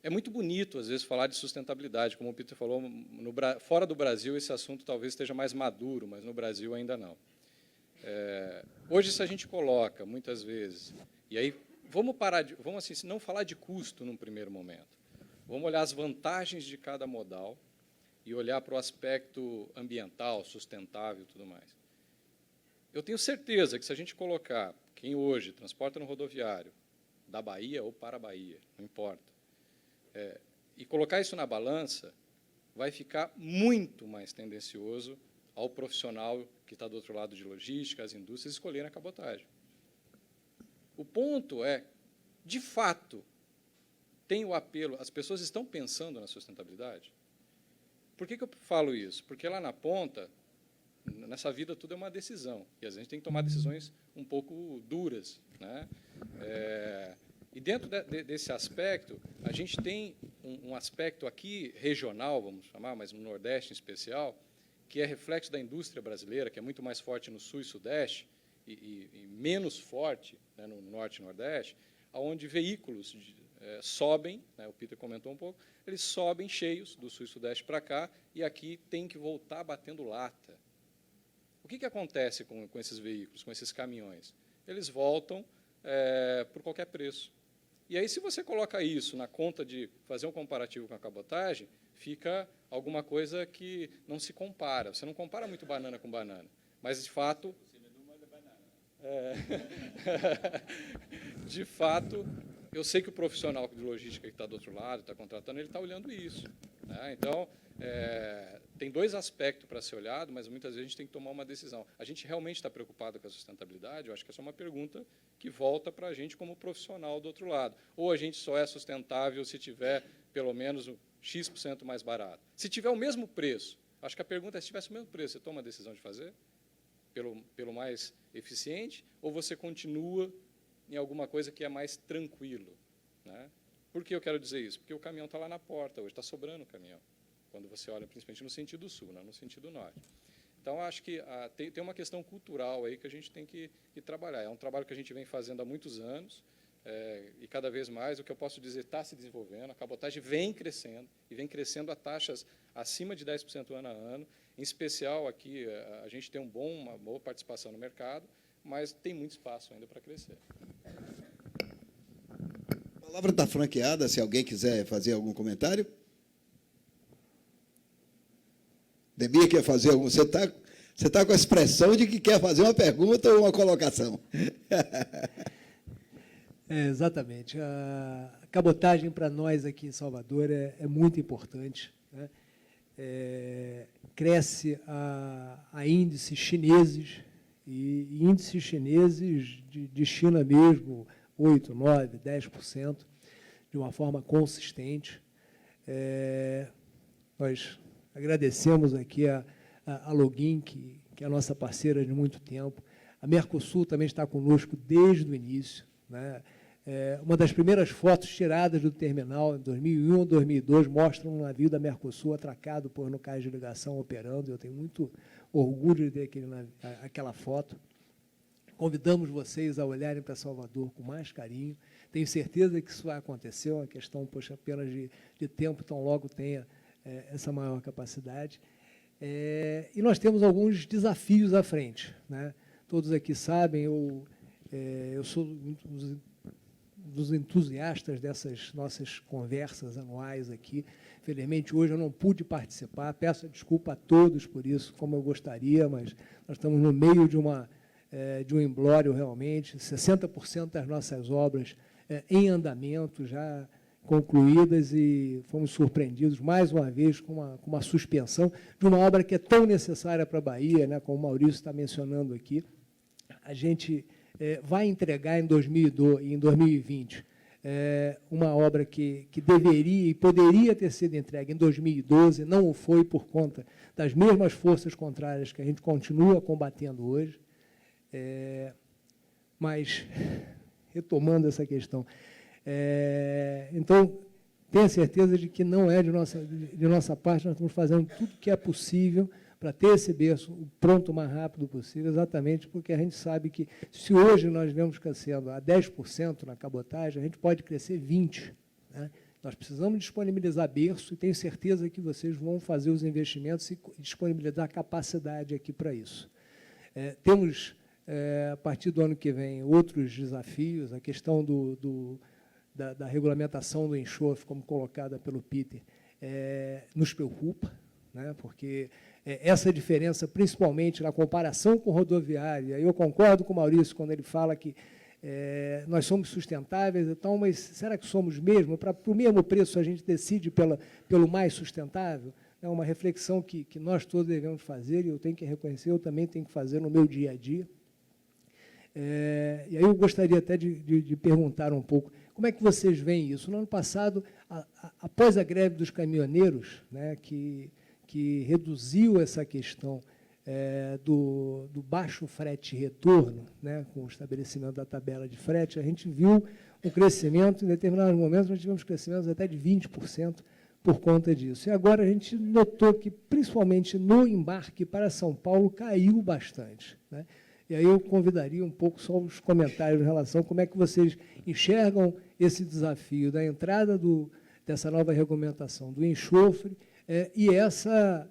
É muito bonito, às vezes, falar de sustentabilidade, como o Peter falou, fora do Brasil esse assunto talvez esteja mais maduro, mas no Brasil ainda não. Hoje, se a gente coloca, muitas vezes, E aí, vamos assim, não falar de custo num primeiro momento. Vamos olhar as vantagens de cada modal e olhar para o aspecto ambiental, sustentável e tudo mais. Eu tenho certeza que se a gente colocar quem hoje transporta no rodoviário, da Bahia ou para a Bahia, não importa, e colocar isso na balança, vai ficar muito mais tendencioso ao profissional que está do outro lado de logística, as indústrias, escolherem a cabotagem. O ponto é, de fato, tem o apelo, as pessoas estão pensando na sustentabilidade? Por que eu falo isso? Porque lá na ponta, nessa vida tudo é uma decisão, e às vezes a gente tem que tomar decisões um pouco duras, né? E dentro desse aspecto, a gente tem um aspecto aqui regional, vamos chamar, mas no Nordeste em especial, que é reflexo da indústria brasileira, que é muito mais forte no Sul e Sudeste, e menos forte, né, no Norte e Nordeste, onde veículos sobem, né, o Peter comentou um pouco, eles sobem cheios do Sul e Sudeste para cá, e aqui tem que voltar batendo lata. O que acontece com esses veículos, com esses caminhões? Eles voltam por qualquer preço. E aí, se você coloca isso na conta de fazer um comparativo com a cabotagem, fica alguma coisa que não se compara. Você não compara muito banana com banana, mas, de fato... de fato, eu sei que o profissional de logística que está do outro lado, está contratando, ele está olhando isso, né? Então, tem dois aspectos para ser olhado, mas muitas vezes a gente tem que tomar uma decisão. A gente realmente está preocupado com a sustentabilidade? Eu acho que essa é uma pergunta que volta para a gente como profissional do outro lado. Ou a gente só é sustentável se tiver pelo menos X% mais barato. Se tiver o mesmo preço, acho que a pergunta é, se tivesse o mesmo preço, você toma a decisão de fazer? Pelo mais eficiente? Ou você continua em alguma coisa que é mais tranquilo, né? Por que eu quero dizer isso? Porque o caminhão está lá na porta hoje, está sobrando o caminhão, quando você olha principalmente no sentido sul, não no sentido norte. Então, acho que tem uma questão cultural aí que a gente tem que trabalhar. É um trabalho que a gente vem fazendo há muitos anos, e cada vez mais, o que eu posso dizer, está se desenvolvendo, a cabotagem vem crescendo, e vem crescendo a taxas acima de 10% ano a ano. Em especial, aqui, a gente tem uma boa participação no mercado, mas tem muito espaço ainda para crescer. A palavra está franqueada, se alguém quiser fazer algum comentário. Demir quer fazer algum... Você tá com a expressão de que quer fazer uma pergunta ou uma colocação. Exatamente. A cabotagem, para nós aqui em Salvador, é muito importante, né? Cresce a índices chineses, e índices chineses de China mesmo, 8%, 9%, 10%, de uma forma consistente. Nós agradecemos aqui a Login, que é a nossa parceira de muito tempo. A Mercosul também está conosco desde o início, né? Uma das primeiras fotos tiradas do terminal, em 2001 ou 2002, mostra um navio da Mercosul atracado no cais de ligação operando. Eu tenho muito orgulho de ter aquela foto. Convidamos vocês a olharem para Salvador com mais carinho. Tenho certeza que isso vai acontecer, é uma questão, apenas de tempo, tão logo tenha essa maior capacidade. E nós temos alguns desafios à frente, né? Todos aqui sabem, eu sou dos entusiastas dessas nossas conversas anuais aqui. Infelizmente, hoje eu não pude participar, peço desculpa a todos por isso, como eu gostaria, mas nós estamos no meio de um imbróglio realmente, 60% das nossas obras em andamento, já concluídas, e fomos surpreendidos, mais uma vez, com uma suspensão de uma obra que é tão necessária para a Bahia, né, como o Maurício está mencionando aqui. A gente vai entregar em 2020 uma obra que deveria e poderia ter sido entregue em 2012, não o foi por conta das mesmas forças contrárias que a gente continua combatendo hoje. Mas, retomando essa questão, então, tenha certeza de que não é de nossa parte, nós estamos fazendo tudo o que é possível para ter esse berço pronto o mais rápido possível, exatamente porque a gente sabe que, se hoje nós vemos crescendo a 10% na cabotagem, a gente pode crescer 20%. Né? Nós precisamos disponibilizar berço, e tenho certeza que vocês vão fazer os investimentos e disponibilizar capacidade aqui para isso. Temos a partir do ano que vem, outros desafios, a questão da regulamentação do enxofre, como colocada pelo Peter, nos preocupa, né, porque essa diferença, principalmente na comparação com rodoviária, eu concordo com o Maurício quando ele fala que nós somos sustentáveis, então, mas será que somos mesmo? Para o mesmo preço a gente decide pelo mais sustentável? É uma reflexão que nós todos devemos fazer, e eu tenho que reconhecer, eu também tenho que fazer no meu dia a dia. E aí eu gostaria até de perguntar um pouco, como é que vocês veem isso? No ano passado, após a greve dos caminhoneiros, né, que reduziu essa questão do baixo frete retorno, né, com o estabelecimento da tabela de frete, a gente viu um crescimento, em determinados momentos, nós tivemos crescimentos até de 20% por conta disso. E agora a gente notou que, principalmente no embarque para São Paulo, caiu bastante, né? E aí eu convidaria um pouco só os comentários em relação a como é que vocês enxergam esse desafio da entrada dessa nova regulamentação do enxofre e essa,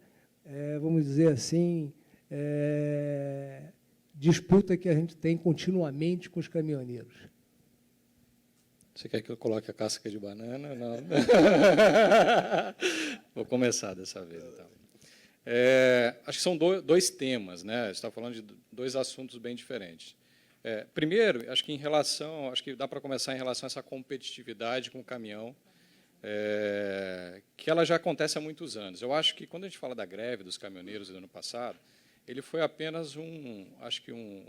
vamos dizer assim, disputa que a gente tem continuamente com os caminhoneiros. Você quer que eu coloque a casca de banana? Não. Vou começar dessa vez, então. Acho que são dois temas, né? Você está falando de dois assuntos bem diferentes. Primeiro, acho que dá para começar em relação a essa competitividade com o caminhão, que ela já acontece há muitos anos. Eu acho que quando a gente fala da greve dos caminhoneiros do ano passado, ele foi apenas um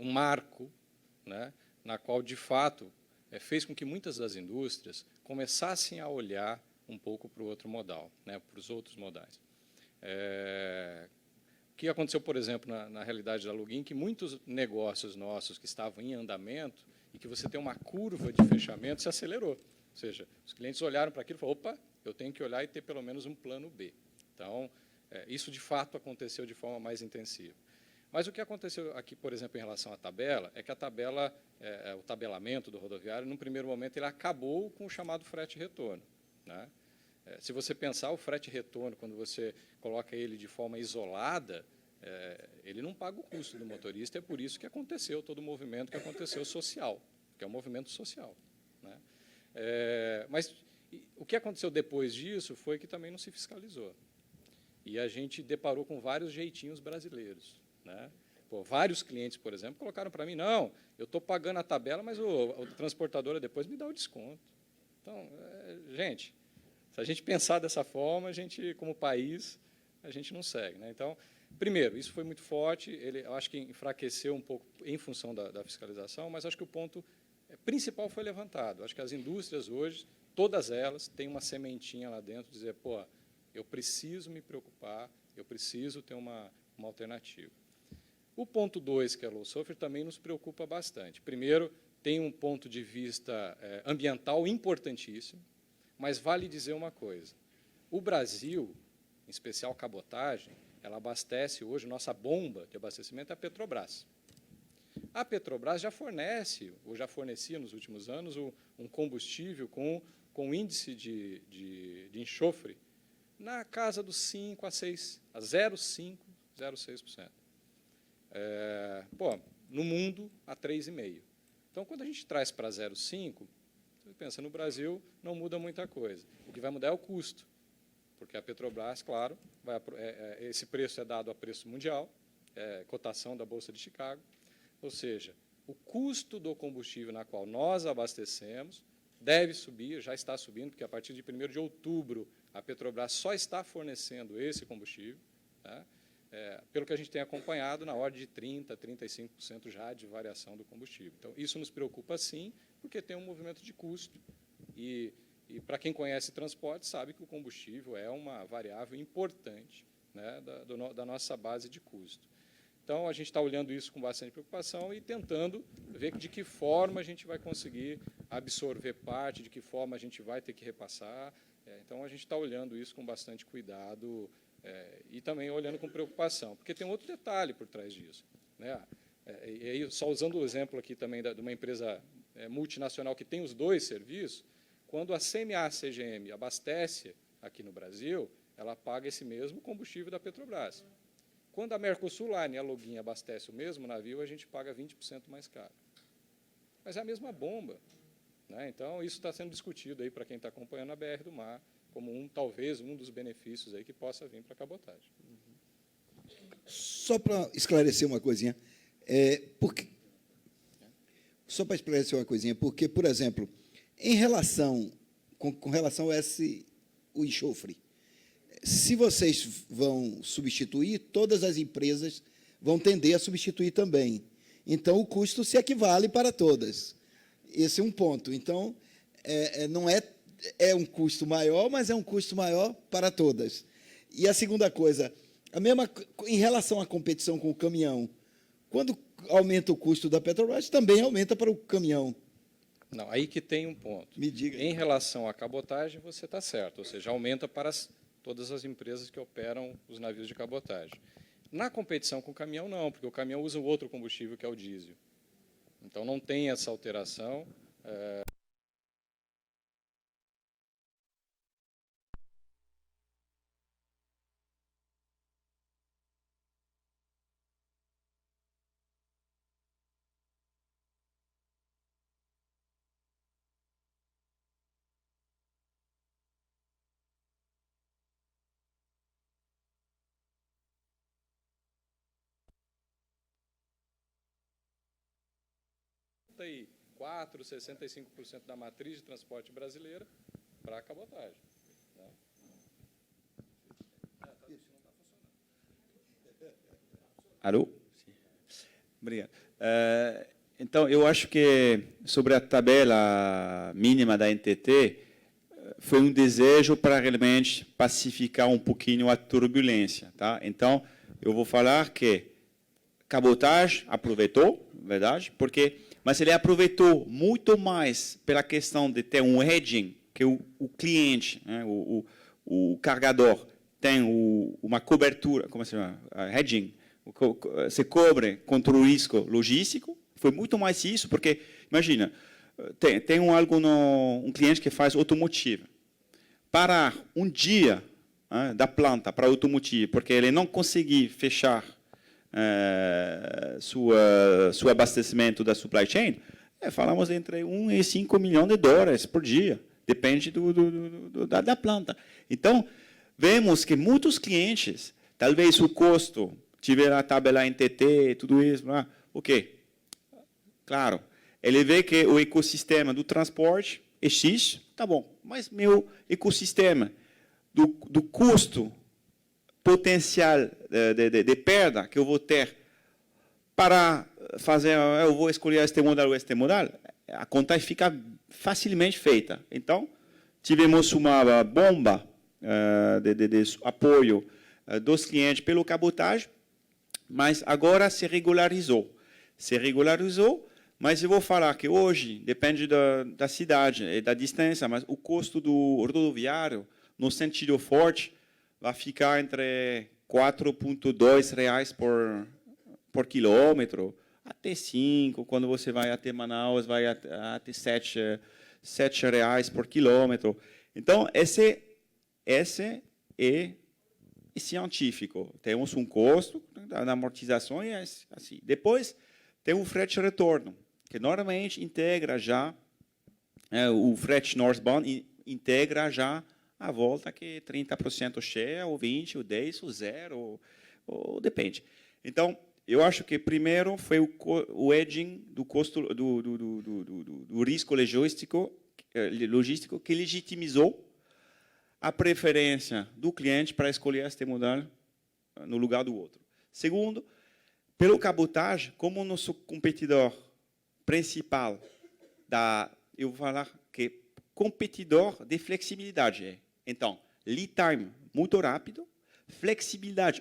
marco, né, na qual, de fato, fez com que muitas das indústrias começassem a olhar um pouco para o outro modal, né, para os outros modais. O que aconteceu, por exemplo, na realidade da Login, que muitos negócios nossos que estavam em andamento e que você tem uma curva de fechamento se acelerou. Ou seja, os clientes olharam para aquilo e falaram, opa, eu tenho que olhar e ter pelo menos um plano B. Então, isso de fato aconteceu de forma mais intensiva. Mas o que aconteceu aqui, por exemplo, em relação à tabela, é que a tabela, o tabelamento do rodoviário, num primeiro momento, ele acabou com o chamado frete retorno, né? Se você pensar o frete retorno, quando você coloca ele de forma isolada, ele não paga o custo do motorista, é por isso que aconteceu todo o movimento que aconteceu social, que é um movimento social, né? Mas o que aconteceu depois disso foi que também não se fiscalizou. E a gente deparou com vários jeitinhos brasileiros, né? Vários clientes, por exemplo, colocaram para mim, não, eu estou pagando a tabela, mas a transportadora depois me dá o desconto. Então, gente, se a gente pensar dessa forma, a gente, como país, a gente não segue, né? Então, primeiro, isso foi muito forte, eu acho que enfraqueceu um pouco em função da fiscalização, mas acho que o ponto principal foi levantado. Acho que as indústrias hoje, todas elas, têm uma sementinha lá dentro, de dizer, pô, eu preciso me preocupar, eu preciso ter uma alternativa. O ponto 2, que é o low sulfur, também nos preocupa bastante. Primeiro, tem um ponto de vista ambiental importantíssimo, mas vale dizer uma coisa, o Brasil, em especial cabotagem, ela abastece hoje, nossa bomba de abastecimento é a Petrobras. A Petrobras já fornece, ou já fornecia nos últimos anos, um combustível com índice de enxofre na casa dos 5 a 6, a 0,5, 0,6%. No mundo, a 3,5%. Então, quando a gente traz para 0,5%, você pensa, no Brasil não muda muita coisa. O que vai mudar é o custo, porque a Petrobras, claro, esse preço é dado a preço mundial, cotação da Bolsa de Chicago, ou seja, o custo do combustível na qual nós abastecemos deve subir, já está subindo, porque a partir de 1º de outubro a Petrobras só está fornecendo esse combustível, tá? Pelo que a gente tem acompanhado, na ordem de 30% a 35% já de variação do combustível. Então, isso nos preocupa, sim, porque tem um movimento de custo. E para quem conhece transporte, sabe que o combustível é uma variável importante, né, da nossa base de custo. Então, a gente está olhando isso com bastante preocupação e tentando ver de que forma a gente vai conseguir absorver parte, de que forma a gente vai ter que repassar. Então, a gente está olhando isso com bastante cuidado e também olhando com preocupação, porque tem outro detalhe por trás disso, né? E aí, só usando o exemplo aqui também de uma empresa multinacional que tem os dois serviços, quando a CMA-CGM abastece aqui no Brasil, ela paga esse mesmo combustível da Petrobras. Quando a Mercosul Line, a Login, abastece o mesmo navio, a gente paga 20% mais caro. Mas é a mesma bomba, né? Então, isso está sendo discutido aí para quem está acompanhando a BR do Mar, como talvez um dos benefícios aí que possa vir para a cabotagem. Só para esclarecer uma coisinha, porque, por exemplo, com relação a o enxofre, se vocês vão substituir, todas as empresas vão tender a substituir também. Então, o custo se equivale para todas. Esse é um ponto. Então, não é um custo maior, mas é um custo maior para todas. E a segunda coisa, em relação à competição com o caminhão, quando aumenta o custo da Petrobras, também aumenta para o caminhão. Não, aí que tem um ponto. Me diga. Em relação à cabotagem, você está certo, ou seja, aumenta para todas as empresas que operam os navios de cabotagem. Na competição com o caminhão, não, porque o caminhão usa um outro combustível, que é o diesel. Então, não tem essa alteração. E 65% da matriz de transporte brasileira para a cabotagem. Né? Alô? Sim. Obrigado. Então, eu acho que sobre a tabela mínima da NTT, foi um desejo para realmente pacificar um pouquinho a turbulência. Tá? Então, eu vou falar que cabotagem aproveitou, verdade, mas ele aproveitou muito mais pela questão de ter um hedging, que o cliente, né, o carregador, tem uma cobertura, como se chama? Hedging, se cobre contra o risco logístico. Foi muito mais isso, porque, imagina, tem um cliente que faz automotivo. Parar um dia da planta para automotivo, porque ele não conseguir fechar seu abastecimento da supply chain, falamos entre 1 e 5 milhões de dólares por dia, depende da planta. Então, vemos que muitos clientes, talvez o custo, tiver a tabela NTT, tudo isso, ok, claro, ele vê que o ecossistema do transporte é X, tá bom, mas meu ecossistema do custo potencial de perda que eu vou ter para fazer, eu vou escolher este modal ou este modal, a conta fica facilmente feita. Então, tivemos uma bomba de apoio dos clientes pelo cabotagem, mas agora se regularizou. Se regularizou, mas eu vou falar que hoje, depende da cidade e da distância, mas o custo do rodoviário, no sentido forte, vai ficar entre R$ 4,2 por quilômetro, até 5, quando você vai até Manaus, vai até R$ 7 por quilômetro. Então, esse é científico. Temos um custo da amortização e assim. Depois, tem o frete retorno, que normalmente integra já, o frete northbound integra já a volta que 30% share, ou 20%, ou 10%, ou 0%, ou depende. Então, eu acho que primeiro foi o hedging do custo do risco logístico que legitimizou a preferência do cliente para escolher este modal no lugar do outro. Segundo, pelo cabotagem, como nosso competidor principal eu vou falar que competidor de flexibilidade. Então, lead time muito rápido, flexibilidade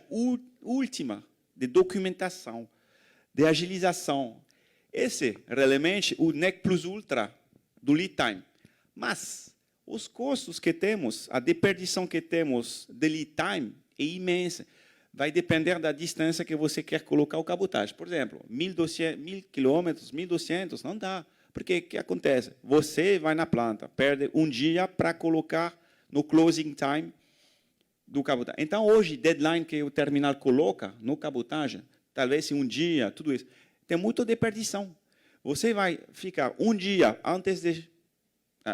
última de documentação, de agilização. Esse, realmente, o NEC Plus Ultra do lead time. Mas os custos que temos, a deperdição que temos de lead time é imensa. Vai depender da distância que você quer colocar o cabotagem. Por exemplo, 1.200 quilômetros, 1.200, não dá. Porque o que acontece? Você vai na planta, perde um dia para colocar no closing time do cabotagem. Então, hoje, deadline que o terminal coloca no cabotagem, talvez em um dia, tudo isso, tem muito de perdição. Você vai ficar um dia antes de...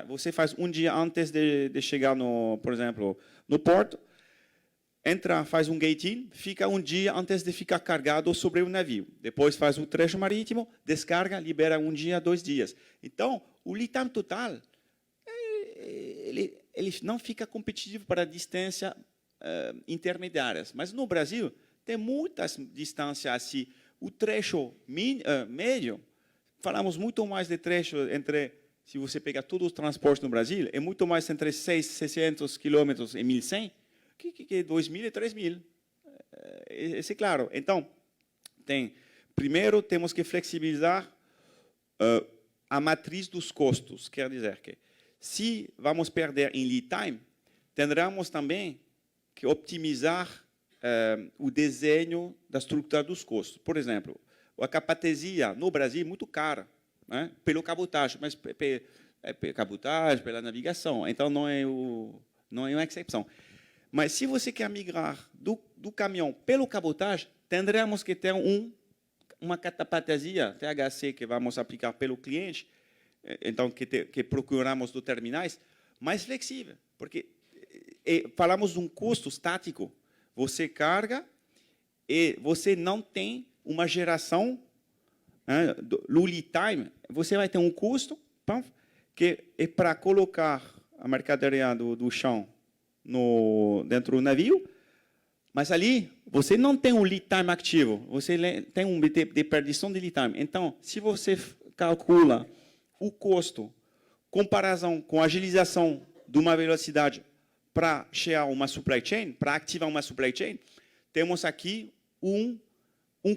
Você faz um dia antes de chegar, por exemplo, no porto, entra, faz um gate-in, fica um dia antes de ficar carregado sobre o navio. Depois faz o trecho marítimo, descarga, libera um dia, 2 dias. Então, o lead time total, ele não fica competitivo para distância intermediárias. Mas no Brasil, tem muitas distâncias assim. O trecho médio, falamos muito mais de trecho entre, se você pegar todos os transportes no Brasil, é muito mais entre 600 quilômetros e 1.100, que 2.000 e 3.000. Isso é claro. Então, primeiro temos que flexibilizar a matriz dos custos. Quer dizer que, se vamos perder em lead time, teremos também que optimizar o desenho da estrutura dos custos. Por exemplo, a capatesia no Brasil é muito cara, né, pelo cabotagem, mas pela cabotagem, pela navegação. Então, não é uma exceção. Mas, se você quer migrar do caminhão pelo cabotagem, teremos que ter uma capatesia, THC, que vamos aplicar pelo cliente, então, que procuramos dos terminais, mais flexível. Porque falamos de um custo estático. Você carga e você não tem uma geração, no lead time, você vai ter um custo que é para colocar a mercadoria do chão dentro do navio, mas ali você não tem um lead time ativo, você tem um de perdição de lead time. Então, se você calcula o custo, comparação com a agilização de uma velocidade para chegar a uma supply chain, para ativar uma supply chain, temos aqui um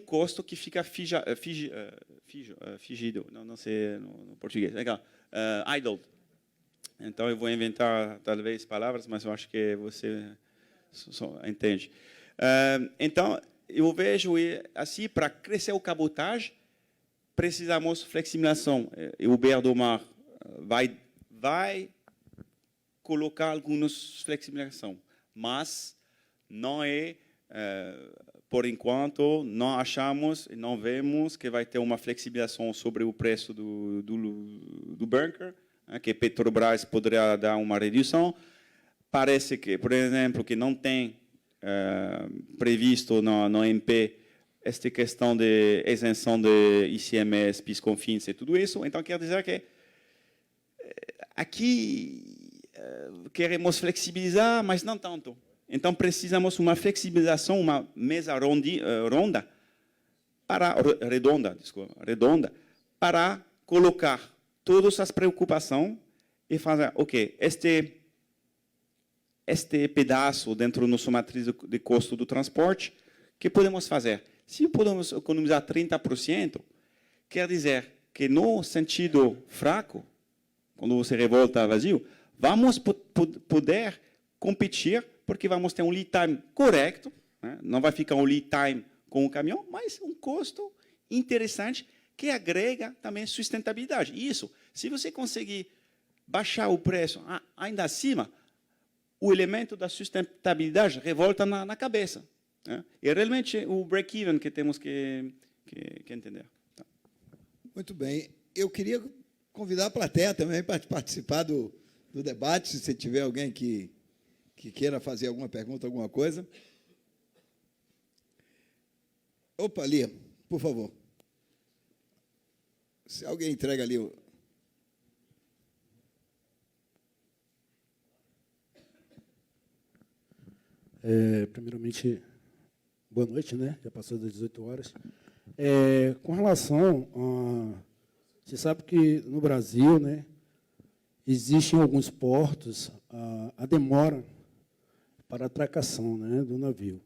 custo que fica figido, não sei no português, legal, idle. Então, eu vou inventar, talvez, palavras, mas eu acho que você entende. Então, eu vejo assim, para crescer o cabotagem, precisamos de flexibilização. O BR do Mar vai colocar algumas flexibilização, mas não por enquanto, não achamos e não vemos que vai ter uma flexibilização sobre o preço do bunker, que Petrobras poderia dar uma redução. Parece que, por exemplo, que não tem previsto no MP esta questão de isenção de ICMS, PIS, COFINS e tudo isso. Então, quer dizer que aqui queremos flexibilizar, mas não tanto. Então, precisamos uma flexibilização, uma mesa redonda, para colocar todas as preocupações e fazer, ok, este pedaço dentro da nossa matriz de custo do transporte, que podemos fazer? Se podemos economizar 30%, quer dizer que no sentido fraco, quando você revolta vazio, vamos poder competir, porque vamos ter um lead time correto, né? Não vai ficar um lead time com o caminhão, mas um custo interessante que agrega também sustentabilidade. Isso, se você conseguir baixar o preço ainda acima, o elemento da sustentabilidade revolta na cabeça. Né? E realmente o break-even que temos que entender. Tá. Muito bem. Eu queria convidar a plateia também para participar do debate, se tiver alguém que queira fazer alguma pergunta, alguma coisa. Opa, Lia, por favor. Se alguém entrega ali o... Primeiramente, boa noite, né? Já passou das 18 horas. Com relação a... Você sabe que no Brasil, né, existem alguns portos a demora para a atracação, né, do navio.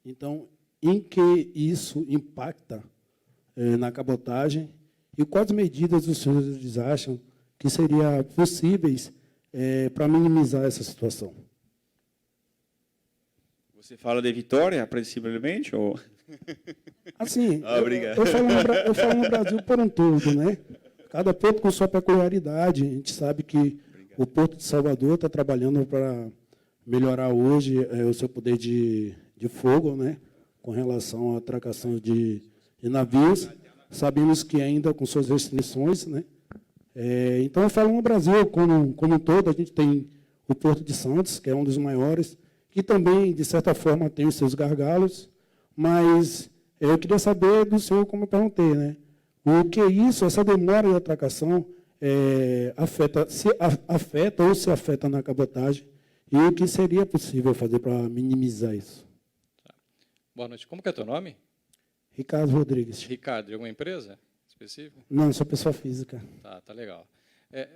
Então, em que isso impacta na cabotagem e quais medidas os senhores acham que seriam possíveis para minimizar essa situação? Você fala de Vitória, principalmente? Ou... Assim, obrigado. Eu falo no Brasil por um todo, né? Cada porto com sua peculiaridade. A gente sabe que o Porto de Salvador está trabalhando para melhorar hoje o seu poder de fogo, né, com relação à atracação de navios. Sabemos que ainda com suas restrições, né. Então, eu falo no Brasil como um todo, a gente tem o Porto de Santos, que é um dos maiores, que também, de certa forma, tem os seus gargalos, mas eu queria saber do senhor, como eu perguntei, né, o que isso, essa demora de atracação, afeta ou se afeta na cabotagem, e o que seria possível fazer para minimizar isso? Tá. Boa noite. Como que é teu nome? Ricardo Rodrigues. Ricardo, de alguma empresa específica? Não, sou pessoa física. Tá legal.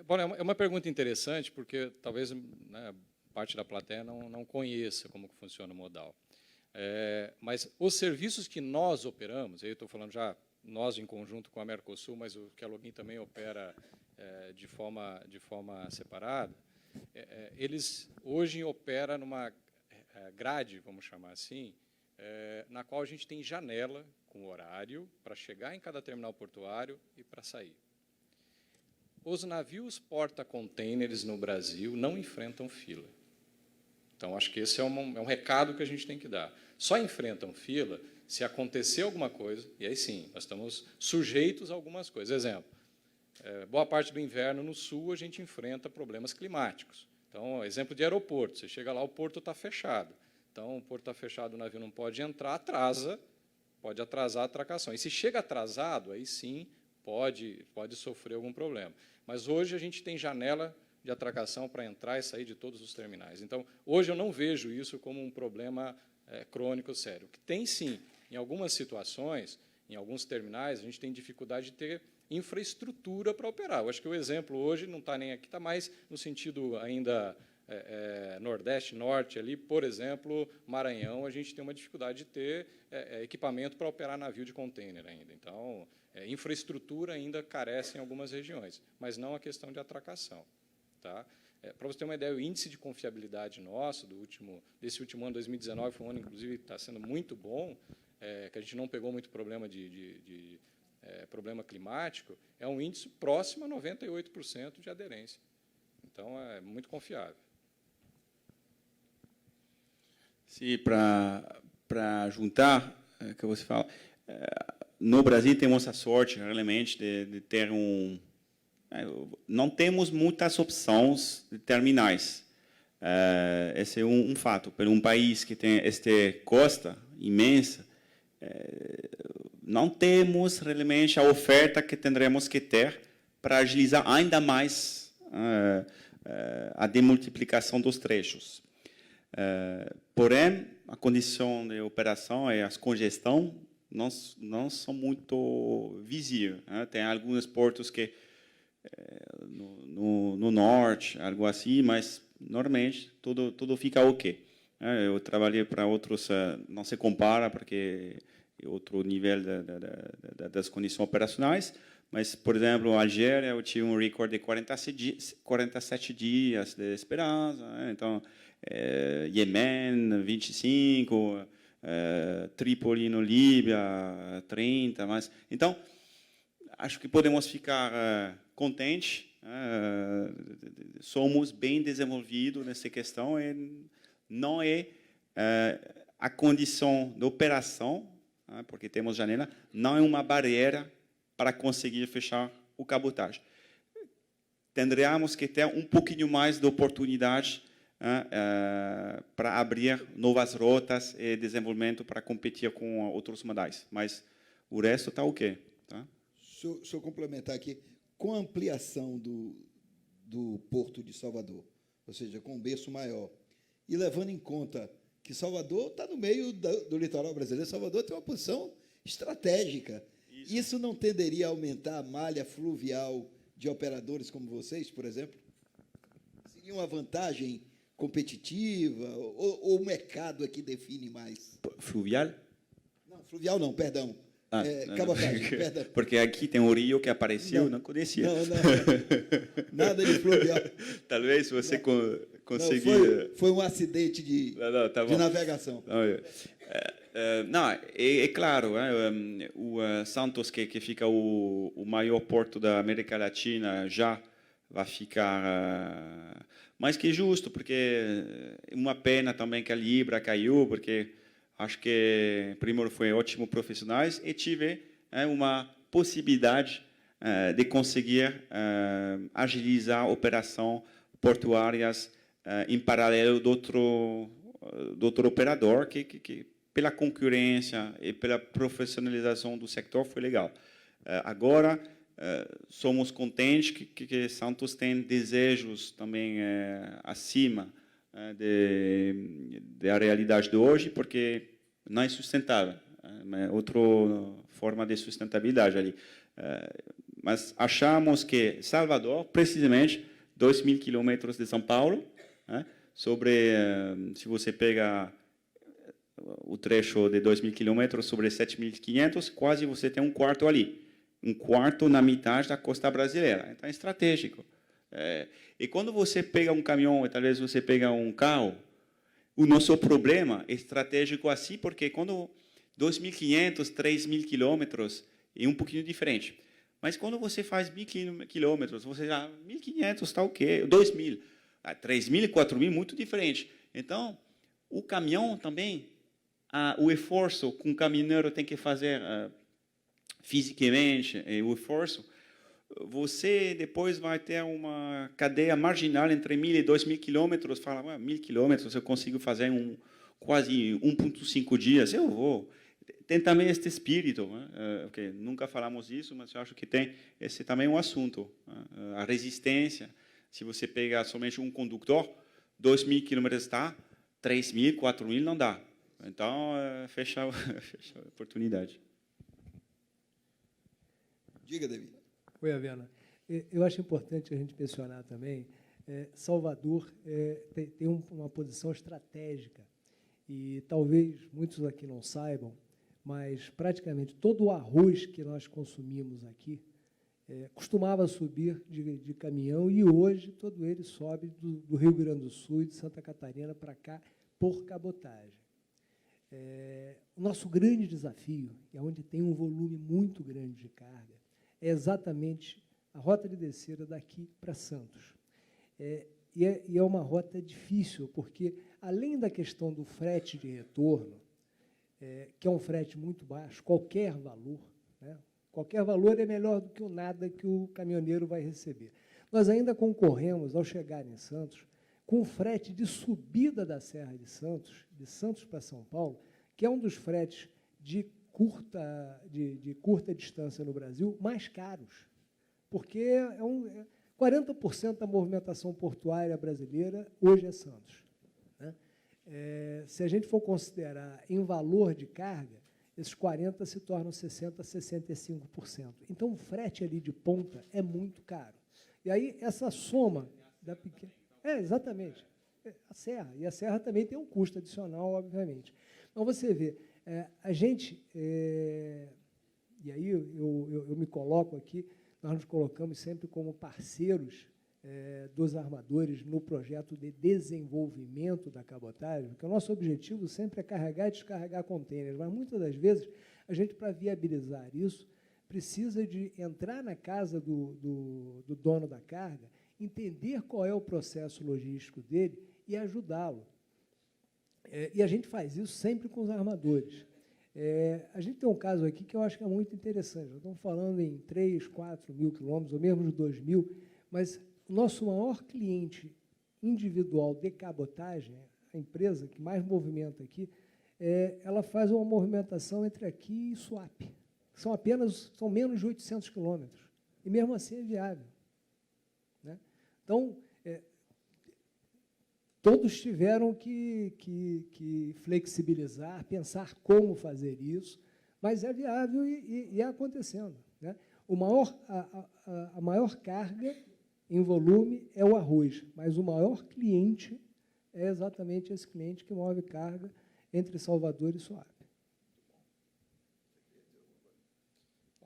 Bom, é uma pergunta interessante, porque talvez, né, parte da plateia não conheça como que funciona o modal. Mas os serviços que nós operamos, aí eu estou falando já nós em conjunto com a Mercosul, mas o que a Login também opera de forma separada, eles hoje operam numa grade, vamos chamar assim, na qual a gente tem janela com horário para chegar em cada terminal portuário e para sair. Os navios porta-containers no Brasil não enfrentam fila. Então, acho que esse é um recado que a gente tem que dar. Só enfrentam fila se acontecer alguma coisa, e aí sim, nós estamos sujeitos a algumas coisas. Exemplo, boa parte do inverno no sul a gente enfrenta problemas climáticos. Então, exemplo de aeroporto, você chega lá, o porto está fechado. Então, o porto está fechado, o navio não pode entrar, pode atrasar a atracação. E se chega atrasado, aí sim pode sofrer algum problema. Mas hoje a gente tem janela de atracação para entrar e sair de todos os terminais. Então, hoje eu não vejo isso como um problema crônico sério. O que tem, sim, em algumas situações, em alguns terminais, a gente tem dificuldade de ter infraestrutura para operar. Eu acho que o exemplo hoje não está nem aqui, está mais no sentido ainda Nordeste, Norte, ali, por exemplo, Maranhão, a gente tem uma dificuldade de ter equipamento para operar navio de container ainda. Então, infraestrutura ainda carece em algumas regiões, mas não a questão de atracação. Tá? Para você ter uma ideia, o índice de confiabilidade nosso desse último ano, 2019, foi um ano, inclusive, está sendo muito bom, que a gente não pegou muito problema problema climático, é um índice próximo a 98% de aderência. Então, é muito confiável. Sim, para juntar o que você fala, no Brasil temos a sorte, realmente, de ter não temos muitas opções de terminais. Esse é um fato. Para um país que tem esta costa imensa, não temos realmente a oferta que teremos que ter para agilizar ainda mais a demultiplicação dos trechos. Porém, a condição de operação e as congestão não são muito visíveis. Tem alguns portos que no norte, algo assim, mas normalmente tudo fica ok. Eu trabalhei para outros, não se compara porque é outro nível das condições operacionais, mas, por exemplo, Algéria, eu tive um recorde de 47 dias de esperança, então, Iêmen, 25, Trípoli, no Líbia, 30, mas... Então, acho que podemos ficar contentes, somos bem desenvolvidos nessa questão e não é a condição de operação, porque temos janela, não é uma barreira para conseguir fechar o cabotagem. Teremos que ter um pouquinho mais de oportunidade para abrir novas rotas e desenvolvimento para competir com outros modais, mas o resto está ok. Tá? Deixa eu complementar aqui. Com a ampliação do Porto de Salvador, ou seja, com um berço maior, e levando em conta que Salvador está no meio do litoral brasileiro, Salvador tem uma posição estratégica. Isso não tenderia a aumentar a malha fluvial de operadores como vocês, por exemplo? Seria uma vantagem competitiva ou o mercado é que define mais? Fluvial? Não, fluvial não, perdão. Cabotagem, perdão. Porque aqui tem o rio que apareceu, não conhecia. Não. Nada de fluvial. Talvez você consiga... Foi um acidente de navegação. Não, é claro, o Santos, que fica o maior porto da América Latina, já vai ficar mas que é justo, porque é uma pena também que a Libra caiu, porque acho que, primeiro, foi ótimo profissionais e tive uma possibilidade de conseguir agilizar operações portuárias em paralelo do outro operador, que pela concorrência e pela profissionalização do sector foi legal. Agora, somos contentes que Santos tem desejos também acima da realidade de hoje, porque não é sustentável. É outra forma de sustentabilidade ali. Mas achamos que Salvador, precisamente, 2.000 quilômetros de São Paulo, se você pega o trecho de 2.000 quilômetros sobre 7.500, quase você tem um quarto ali. Um quarto na metade da costa brasileira. Então, é estratégico. E quando você pega um caminhão, e talvez você pega um carro, o nosso problema é estratégico assim, porque quando 2.500, 3.000 quilômetros é um pouquinho diferente. Mas quando você faz 1.000 quilômetros, você já 1.500 está o quê? 2.000, 3.000, 4.000, muito diferente. Então, o caminhão também, o esforço que um caminhoneiro tem que fazer fisicamente, o esforço, você depois vai ter uma cadeia marginal entre 1.000 e 2.000 quilômetros. Fala, 1.000 quilômetros eu consigo fazer quase 1,5 dias. Eu vou. Tem também este espírito, porque nunca falamos isso, mas eu acho que tem esse também um assunto. A resistência. Se você pegar somente um condutor, 2.000 quilômetros está, 3.000, 4.000 não dá. Então, fecha a oportunidade. Diga, David. Oi, Avena. Eu acho importante a gente mencionar também, Salvador tem uma posição estratégica, e talvez muitos aqui não saibam, mas praticamente todo o arroz que nós consumimos aqui costumava subir de caminhão, e hoje todo ele sobe do Rio Grande do Sul e de Santa Catarina para cá por cabotagem. O nosso grande desafio, e onde tem um volume muito grande de carga, é exatamente a rota de descida daqui para Santos. E é uma rota difícil, porque, além da questão do frete de retorno, que é um frete muito baixo, qualquer valor é melhor do que o nada que o caminhoneiro vai receber. Nós ainda concorremos, ao chegar em Santos, com o frete de subida da Serra de Santos para São Paulo, que é um dos fretes de curta distância no Brasil, mais caros, porque 40% da movimentação portuária brasileira hoje é Santos. Se a gente for considerar em valor de carga, esses 40% se tornam 60%, 65%. Então, o frete ali de ponta é muito caro. E aí, essa soma da pequena... exatamente. A Serra. E a Serra também tem um custo adicional, obviamente. Então, você vê, a gente... e aí eu me coloco aqui, nós nos colocamos sempre como parceiros dos armadores no projeto de desenvolvimento da cabotagem, porque o nosso objetivo sempre é carregar e descarregar contêineres, mas muitas das vezes a gente, para viabilizar isso, precisa de entrar na casa do dono da carga, entender qual é o processo logístico dele e ajudá-lo. E a gente faz isso sempre com os armadores. A gente tem um caso aqui que eu acho que é muito interessante. Nós estamos falando em 3, 4 mil quilômetros, ou mesmo de 2.000, mas o nosso maior cliente individual de cabotagem, a empresa que mais movimenta aqui, ela faz uma movimentação entre aqui e Suape. São menos de 800 quilômetros. E, mesmo assim, é viável. Então, todos tiveram que flexibilizar, pensar como fazer isso, mas é viável e é acontecendo. A maior carga em volume é o arroz, mas o maior cliente é exatamente esse cliente que move carga entre Salvador e Suape.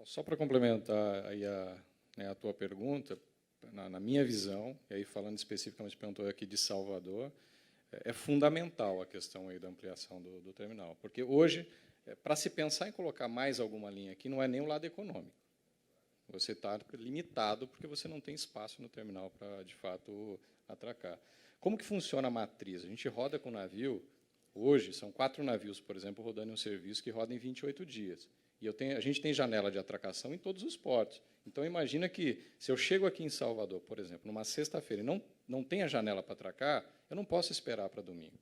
Só para complementar aí a tua pergunta, na minha visão, e aí falando especificamente, perguntou aqui de Salvador, é fundamental a questão aí da ampliação do terminal, porque hoje, para se pensar em colocar mais alguma linha aqui, não é nem o lado econômico. Você está limitado porque você não tem espaço no terminal para, de fato, atracar. Como que funciona a matriz? A gente roda com o navio, hoje, são 4 navios, por exemplo, rodando em um serviço que roda em 28 dias. E a gente tem janela de atracação em todos os portos. Então, imagina que, se eu chego aqui em Salvador, por exemplo, numa sexta-feira, e não tem a janela para atracar, eu não posso esperar para domingo.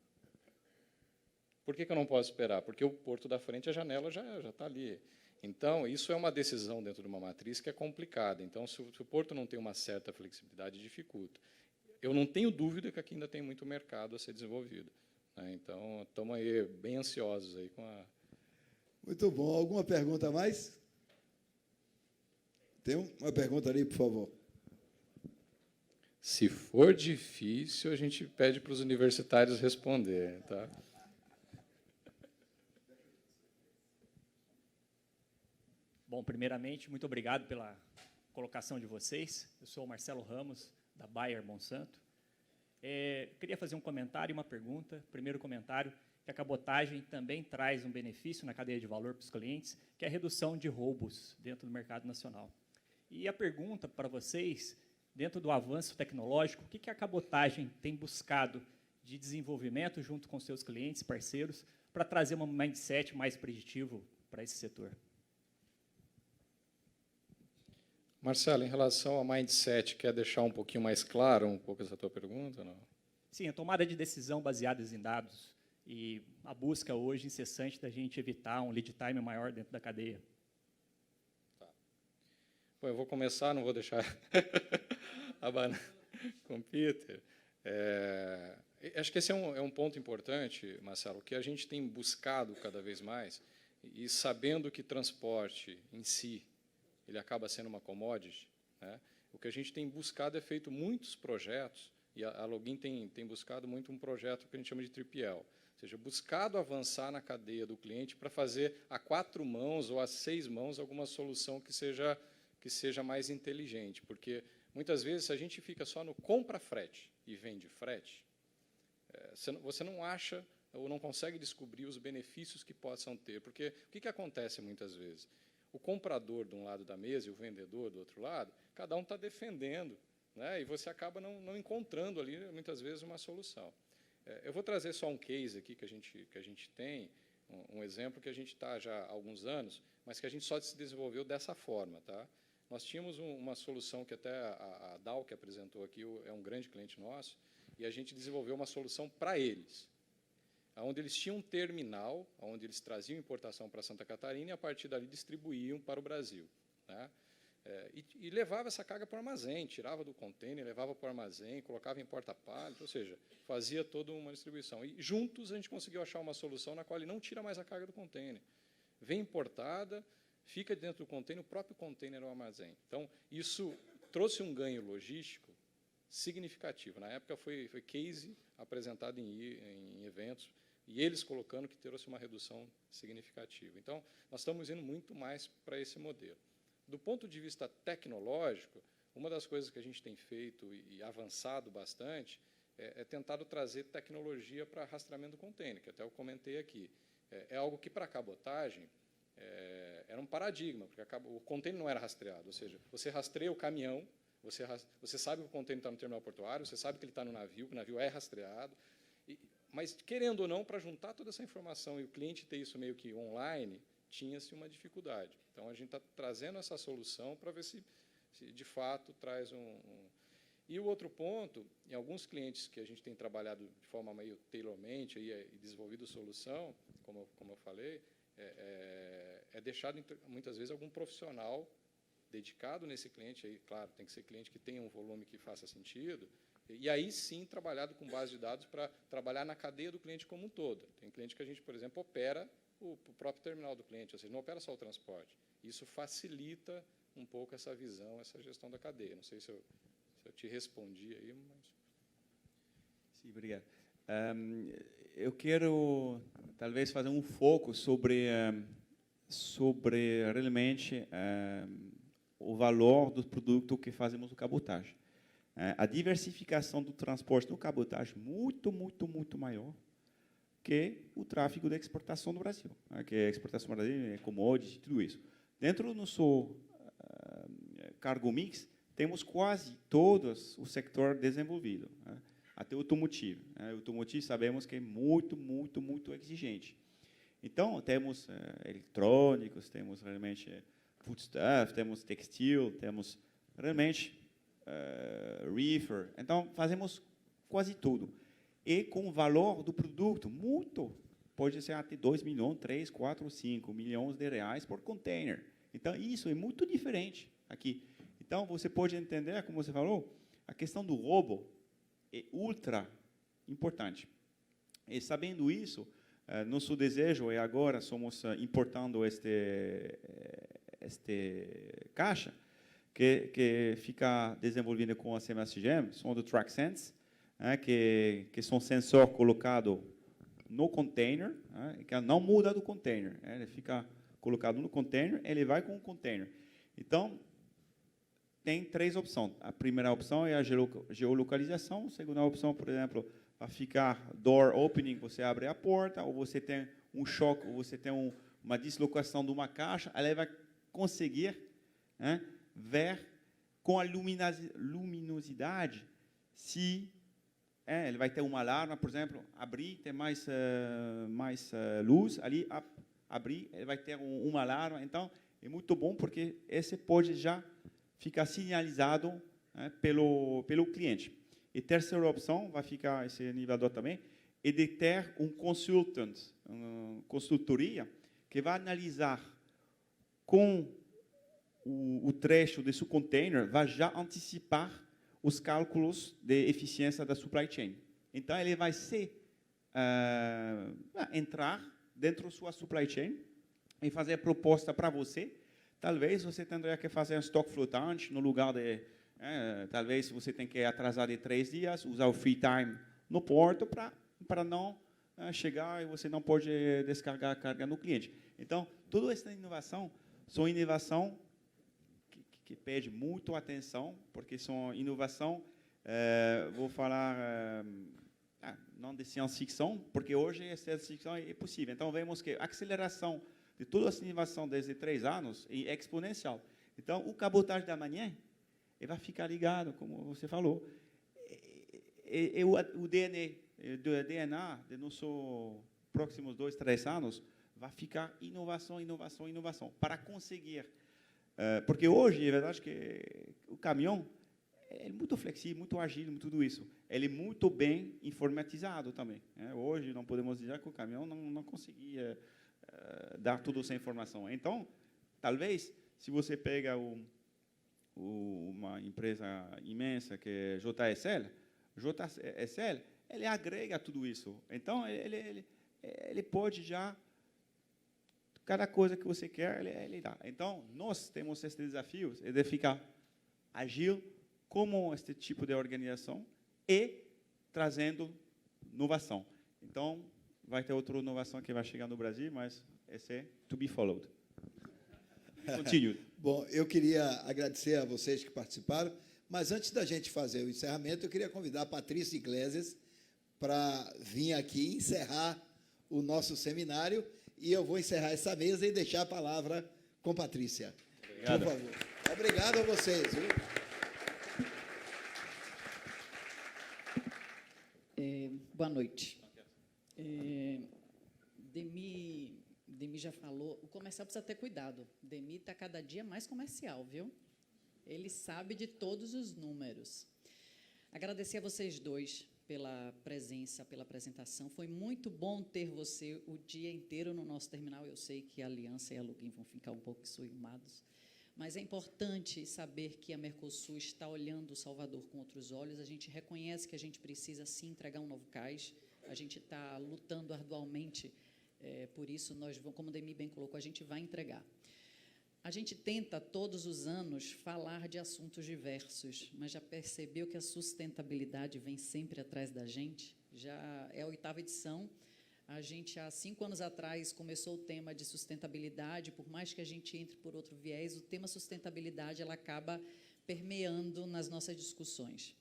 Por que eu não posso esperar? Porque o porto da frente, a janela já está ali. Então, isso é uma decisão dentro de uma matriz que é complicada. Então, se o porto não tem uma certa flexibilidade, dificulta. Eu não tenho dúvida que aqui ainda tem muito mercado a ser desenvolvido, né? Então, estamos aí bem ansiosos aí com a... Muito bom. Alguma pergunta a mais? Tem uma pergunta ali, por favor. Se for difícil, a gente pede para os universitários responder, tá? Bom, primeiramente, muito obrigado pela colocação de vocês. Eu sou o Marcelo Ramos, da Bayer Monsanto. Queria fazer um comentário e uma pergunta. Primeiro comentário, que a cabotagem também traz um benefício na cadeia de valor para os clientes, que é a redução de roubos dentro do mercado nacional. E a pergunta para vocês, dentro do avanço tecnológico, o que a cabotagem tem buscado de desenvolvimento junto com seus clientes, parceiros, para trazer um mindset mais preditivo para esse setor? Marcelo, em relação ao mindset, quer deixar um pouquinho mais claro um pouco essa tua pergunta? Não? Sim, a tomada de decisão baseada em dados e a busca hoje incessante da gente evitar um lead time maior dentro da cadeia. Tá. Bom, eu vou começar, não vou deixar a banana com o Peter. Acho que esse é um ponto importante, Marcelo, que a gente tem buscado cada vez mais, e sabendo que transporte em si ele acaba sendo uma commodity, né? O que a gente tem buscado é feito muitos projetos, e a Login tem buscado muito um projeto que a gente chama de 3PL, ou seja, buscado avançar na cadeia do cliente para fazer a 4 mãos ou a 6 mãos alguma solução que seja mais inteligente, porque muitas vezes se a gente fica só no compra frete e vende frete, você não acha ou não consegue descobrir os benefícios que possam ter, porque o que acontece muitas vezes? O comprador de um lado da mesa e o vendedor do outro lado, cada um está defendendo, né? E você acaba não encontrando ali, muitas vezes, uma solução. Eu vou trazer só um case aqui que a gente tem, um exemplo que a gente está já há alguns anos, mas que a gente só se desenvolveu dessa forma. Tá? Nós tínhamos uma solução que até a Dow, que apresentou aqui, é um grande cliente nosso, e a gente desenvolveu uma solução para eles, onde eles tinham um terminal, onde eles traziam importação para Santa Catarina e, a partir dali, distribuíam para o Brasil. Né? E levava essa carga para o armazém, tirava do contêiner, levava para o armazém, colocava em porta-pallet, ou seja, fazia toda uma distribuição. E, juntos, a gente conseguiu achar uma solução na qual ele não tira mais a carga do contêiner. Vem importada, fica dentro do contêiner, o próprio contêiner é o armazém. Então, isso trouxe um ganho logístico significativo. Na época, foi case apresentado em eventos, e eles colocando que trouxe uma redução significativa. Então, nós estamos indo muito mais para esse modelo. Do ponto de vista tecnológico, uma das coisas que a gente tem feito e avançado bastante é tentado trazer tecnologia para rastreamento do contêiner, que até eu comentei aqui. É algo que, para a cabotagem, era um paradigma, porque o contêiner não era rastreado, ou seja, você rastreia o caminhão, você sabe que o contêiner está no terminal portuário, você sabe que ele está no navio, que o navio é rastreado, mas, querendo ou não, para juntar toda essa informação e o cliente ter isso meio que online, tinha-se uma dificuldade. Então, a gente está trazendo essa solução para ver se de fato traz E o outro ponto, em alguns clientes que a gente tem trabalhado de forma meio tailor-made e desenvolvido solução, como eu falei, deixado, muitas vezes, algum profissional dedicado nesse cliente, aí, claro, tem que ser cliente que tenha um volume que faça sentido, e aí sim trabalhado com base de dados para trabalhar na cadeia do cliente como um todo. Tem cliente que a gente, por exemplo, opera o próprio terminal do cliente, ou seja, não opera só o transporte. Isso facilita um pouco essa visão, essa gestão da cadeia. Não sei se eu te respondi aí, mas... Sim, obrigado. Eu quero, talvez, fazer um foco sobre realmente o valor do produto que fazemos no cabotagem. A diversificação do transporte no cabotagem muito maior que o tráfego de exportação do Brasil, que a exportação do Brasil é commodity, tudo isso. Dentro do nosso cargo mix, temos quase todos o sector desenvolvido, né? Até o automotivo. Né? O automotivo sabemos que é muito, muito, muito exigente. Então, temos eletrônicos, temos realmente foodstuff, temos textil, temos realmente reefer. Então, fazemos quase tudo. E com o valor do produto muito, pode ser até 2 milhões, 3, 4, 5 milhões de reais por container. Então, isso é muito diferente aqui. Então, você pode entender, como você falou, a questão do roubo é ultra importante. E sabendo isso, nosso desejo é agora, somos importando este caixa, que fica desenvolvido com a CMSGM, são do TrackSense, que são sensor colocado no container, que não muda do container, ele fica colocado no container, ele vai com o container. Então, tem 3 opções. A primeira opção é a geolocalização, a segunda opção, por exemplo, vai ficar door opening, você abre a porta, ou você tem um choque, ou você tem uma deslocação de uma caixa, ela vai conseguir ver com a luminosidade se ele vai ter uma alarma, por exemplo, abrir, tem mais luz, ali, abrir, ele vai ter uma alarma. Então, é muito bom, porque esse pode já ficar sinalizado pelo cliente. E terceira opção, vai ficar esse nivelador também, é de ter um consultant, uma consultoria, que vai analisar com o trecho desse container, vai já antecipar os cálculos de eficiência da supply chain. Então, ele vai entrar dentro da sua supply chain e fazer a proposta para você. Talvez você tenha que fazer um estoque flotante no lugar de... talvez você tenha que atrasar de 3 dias, usar o free time no porto para não chegar e você não pode descargar a carga no cliente. Então, toda essa inovação são inovação que pede muito atenção, porque são inovação, vou falar, não de ciência-ficção, porque hoje a ciência-ficção é possível. Então, vemos que a aceleração de toda essa inovação desde 3 anos é exponencial. Então, o cabotagem da manhã, ele vai ficar ligado, como você falou. O DNA de nossos próximos 2, 3 anos vai ficar inovação, inovação, inovação, para conseguir. Porque hoje, é verdade que o caminhão é muito flexível, muito ágil, tudo isso. Ele é muito bem informatizado também. Hoje, não podemos dizer que o caminhão não conseguia dar toda essa informação. Então, talvez, se você pega uma empresa imensa que é JSL, ele agrega tudo isso. Então, ele pode já, cada coisa que você quer, ele dá. Então, nós temos esse desafio de ficar ágil como este tipo de organização e trazendo inovação. Então, vai ter outra inovação que vai chegar no Brasil, mas esse é to be followed. Continue. Bom, eu queria agradecer a vocês que participaram, mas antes da gente fazer o encerramento, eu queria convidar a Patrícia Iglesias para vir aqui encerrar o nosso seminário, e eu vou encerrar essa mesa e deixar a palavra com Patrícia. Obrigado. Por favor. Obrigado a vocês. Viu? Boa noite. Demi já falou, o comercial precisa ter cuidado. Demi está cada dia mais comercial, viu? Ele sabe de todos os números. Agradecer a vocês dois pela presença, pela apresentação. Foi muito bom ter você o dia inteiro no nosso terminal. Eu sei que a Aliança e a Login vão ficar um pouco ciumados, mas é importante saber que a Mercosul está olhando o Salvador com outros olhos. A gente reconhece que a gente precisa, sim, entregar um novo cais. A gente está lutando arduamente por isso. Nós vamos, como o Demi bem colocou, a gente vai entregar. A gente tenta, todos os anos, falar de assuntos diversos, mas já percebeu que a sustentabilidade vem sempre atrás da gente? Já é a 8ª edição. A gente, há 5 anos atrás, começou o tema de sustentabilidade. Por mais que a gente entre por outro viés, o tema sustentabilidade ela acaba permeando nas nossas discussões.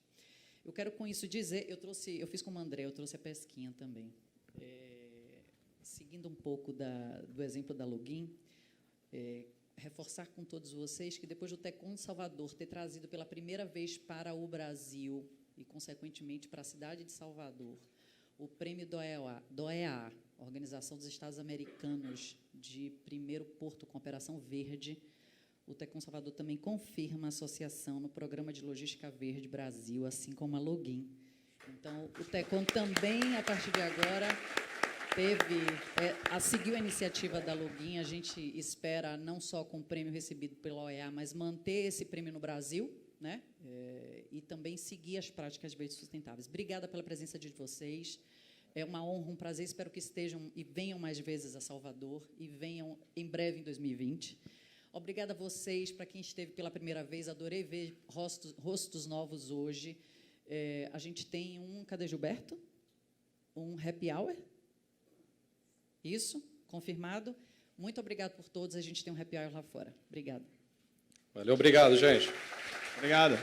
Eu quero, com isso, dizer... Eu fiz como o André, eu trouxe a pesquinha também. Seguindo um pouco do exemplo da Login, reforçar com todos vocês que, depois do Tecon de Salvador ter trazido pela primeira vez para o Brasil e, consequentemente, para a cidade de Salvador, o prêmio do OEA, Organização dos Estados Americanos de Primeiro Porto com Operação Verde, o Tecon Salvador também confirma a associação no Programa de Logística Verde Brasil, assim como a Login. Então, o Tecon também, a partir de agora, seguiu a iniciativa da Login. A gente espera, não só com o prêmio recebido pela OEA, mas manter esse prêmio no Brasil, né? E também seguir as práticas verdes sustentáveis. Obrigada pela presença de vocês. É uma honra, um prazer. Espero que estejam e venham mais vezes a Salvador e venham em breve em 2020. Obrigada a vocês, para quem esteve pela primeira vez. Adorei ver rostos novos hoje. A gente tem cadê Gilberto? Um happy hour? Isso, confirmado. Muito obrigado por todos. A gente tem um happy hour lá fora. Obrigada. Valeu, obrigado, gente. Obrigado.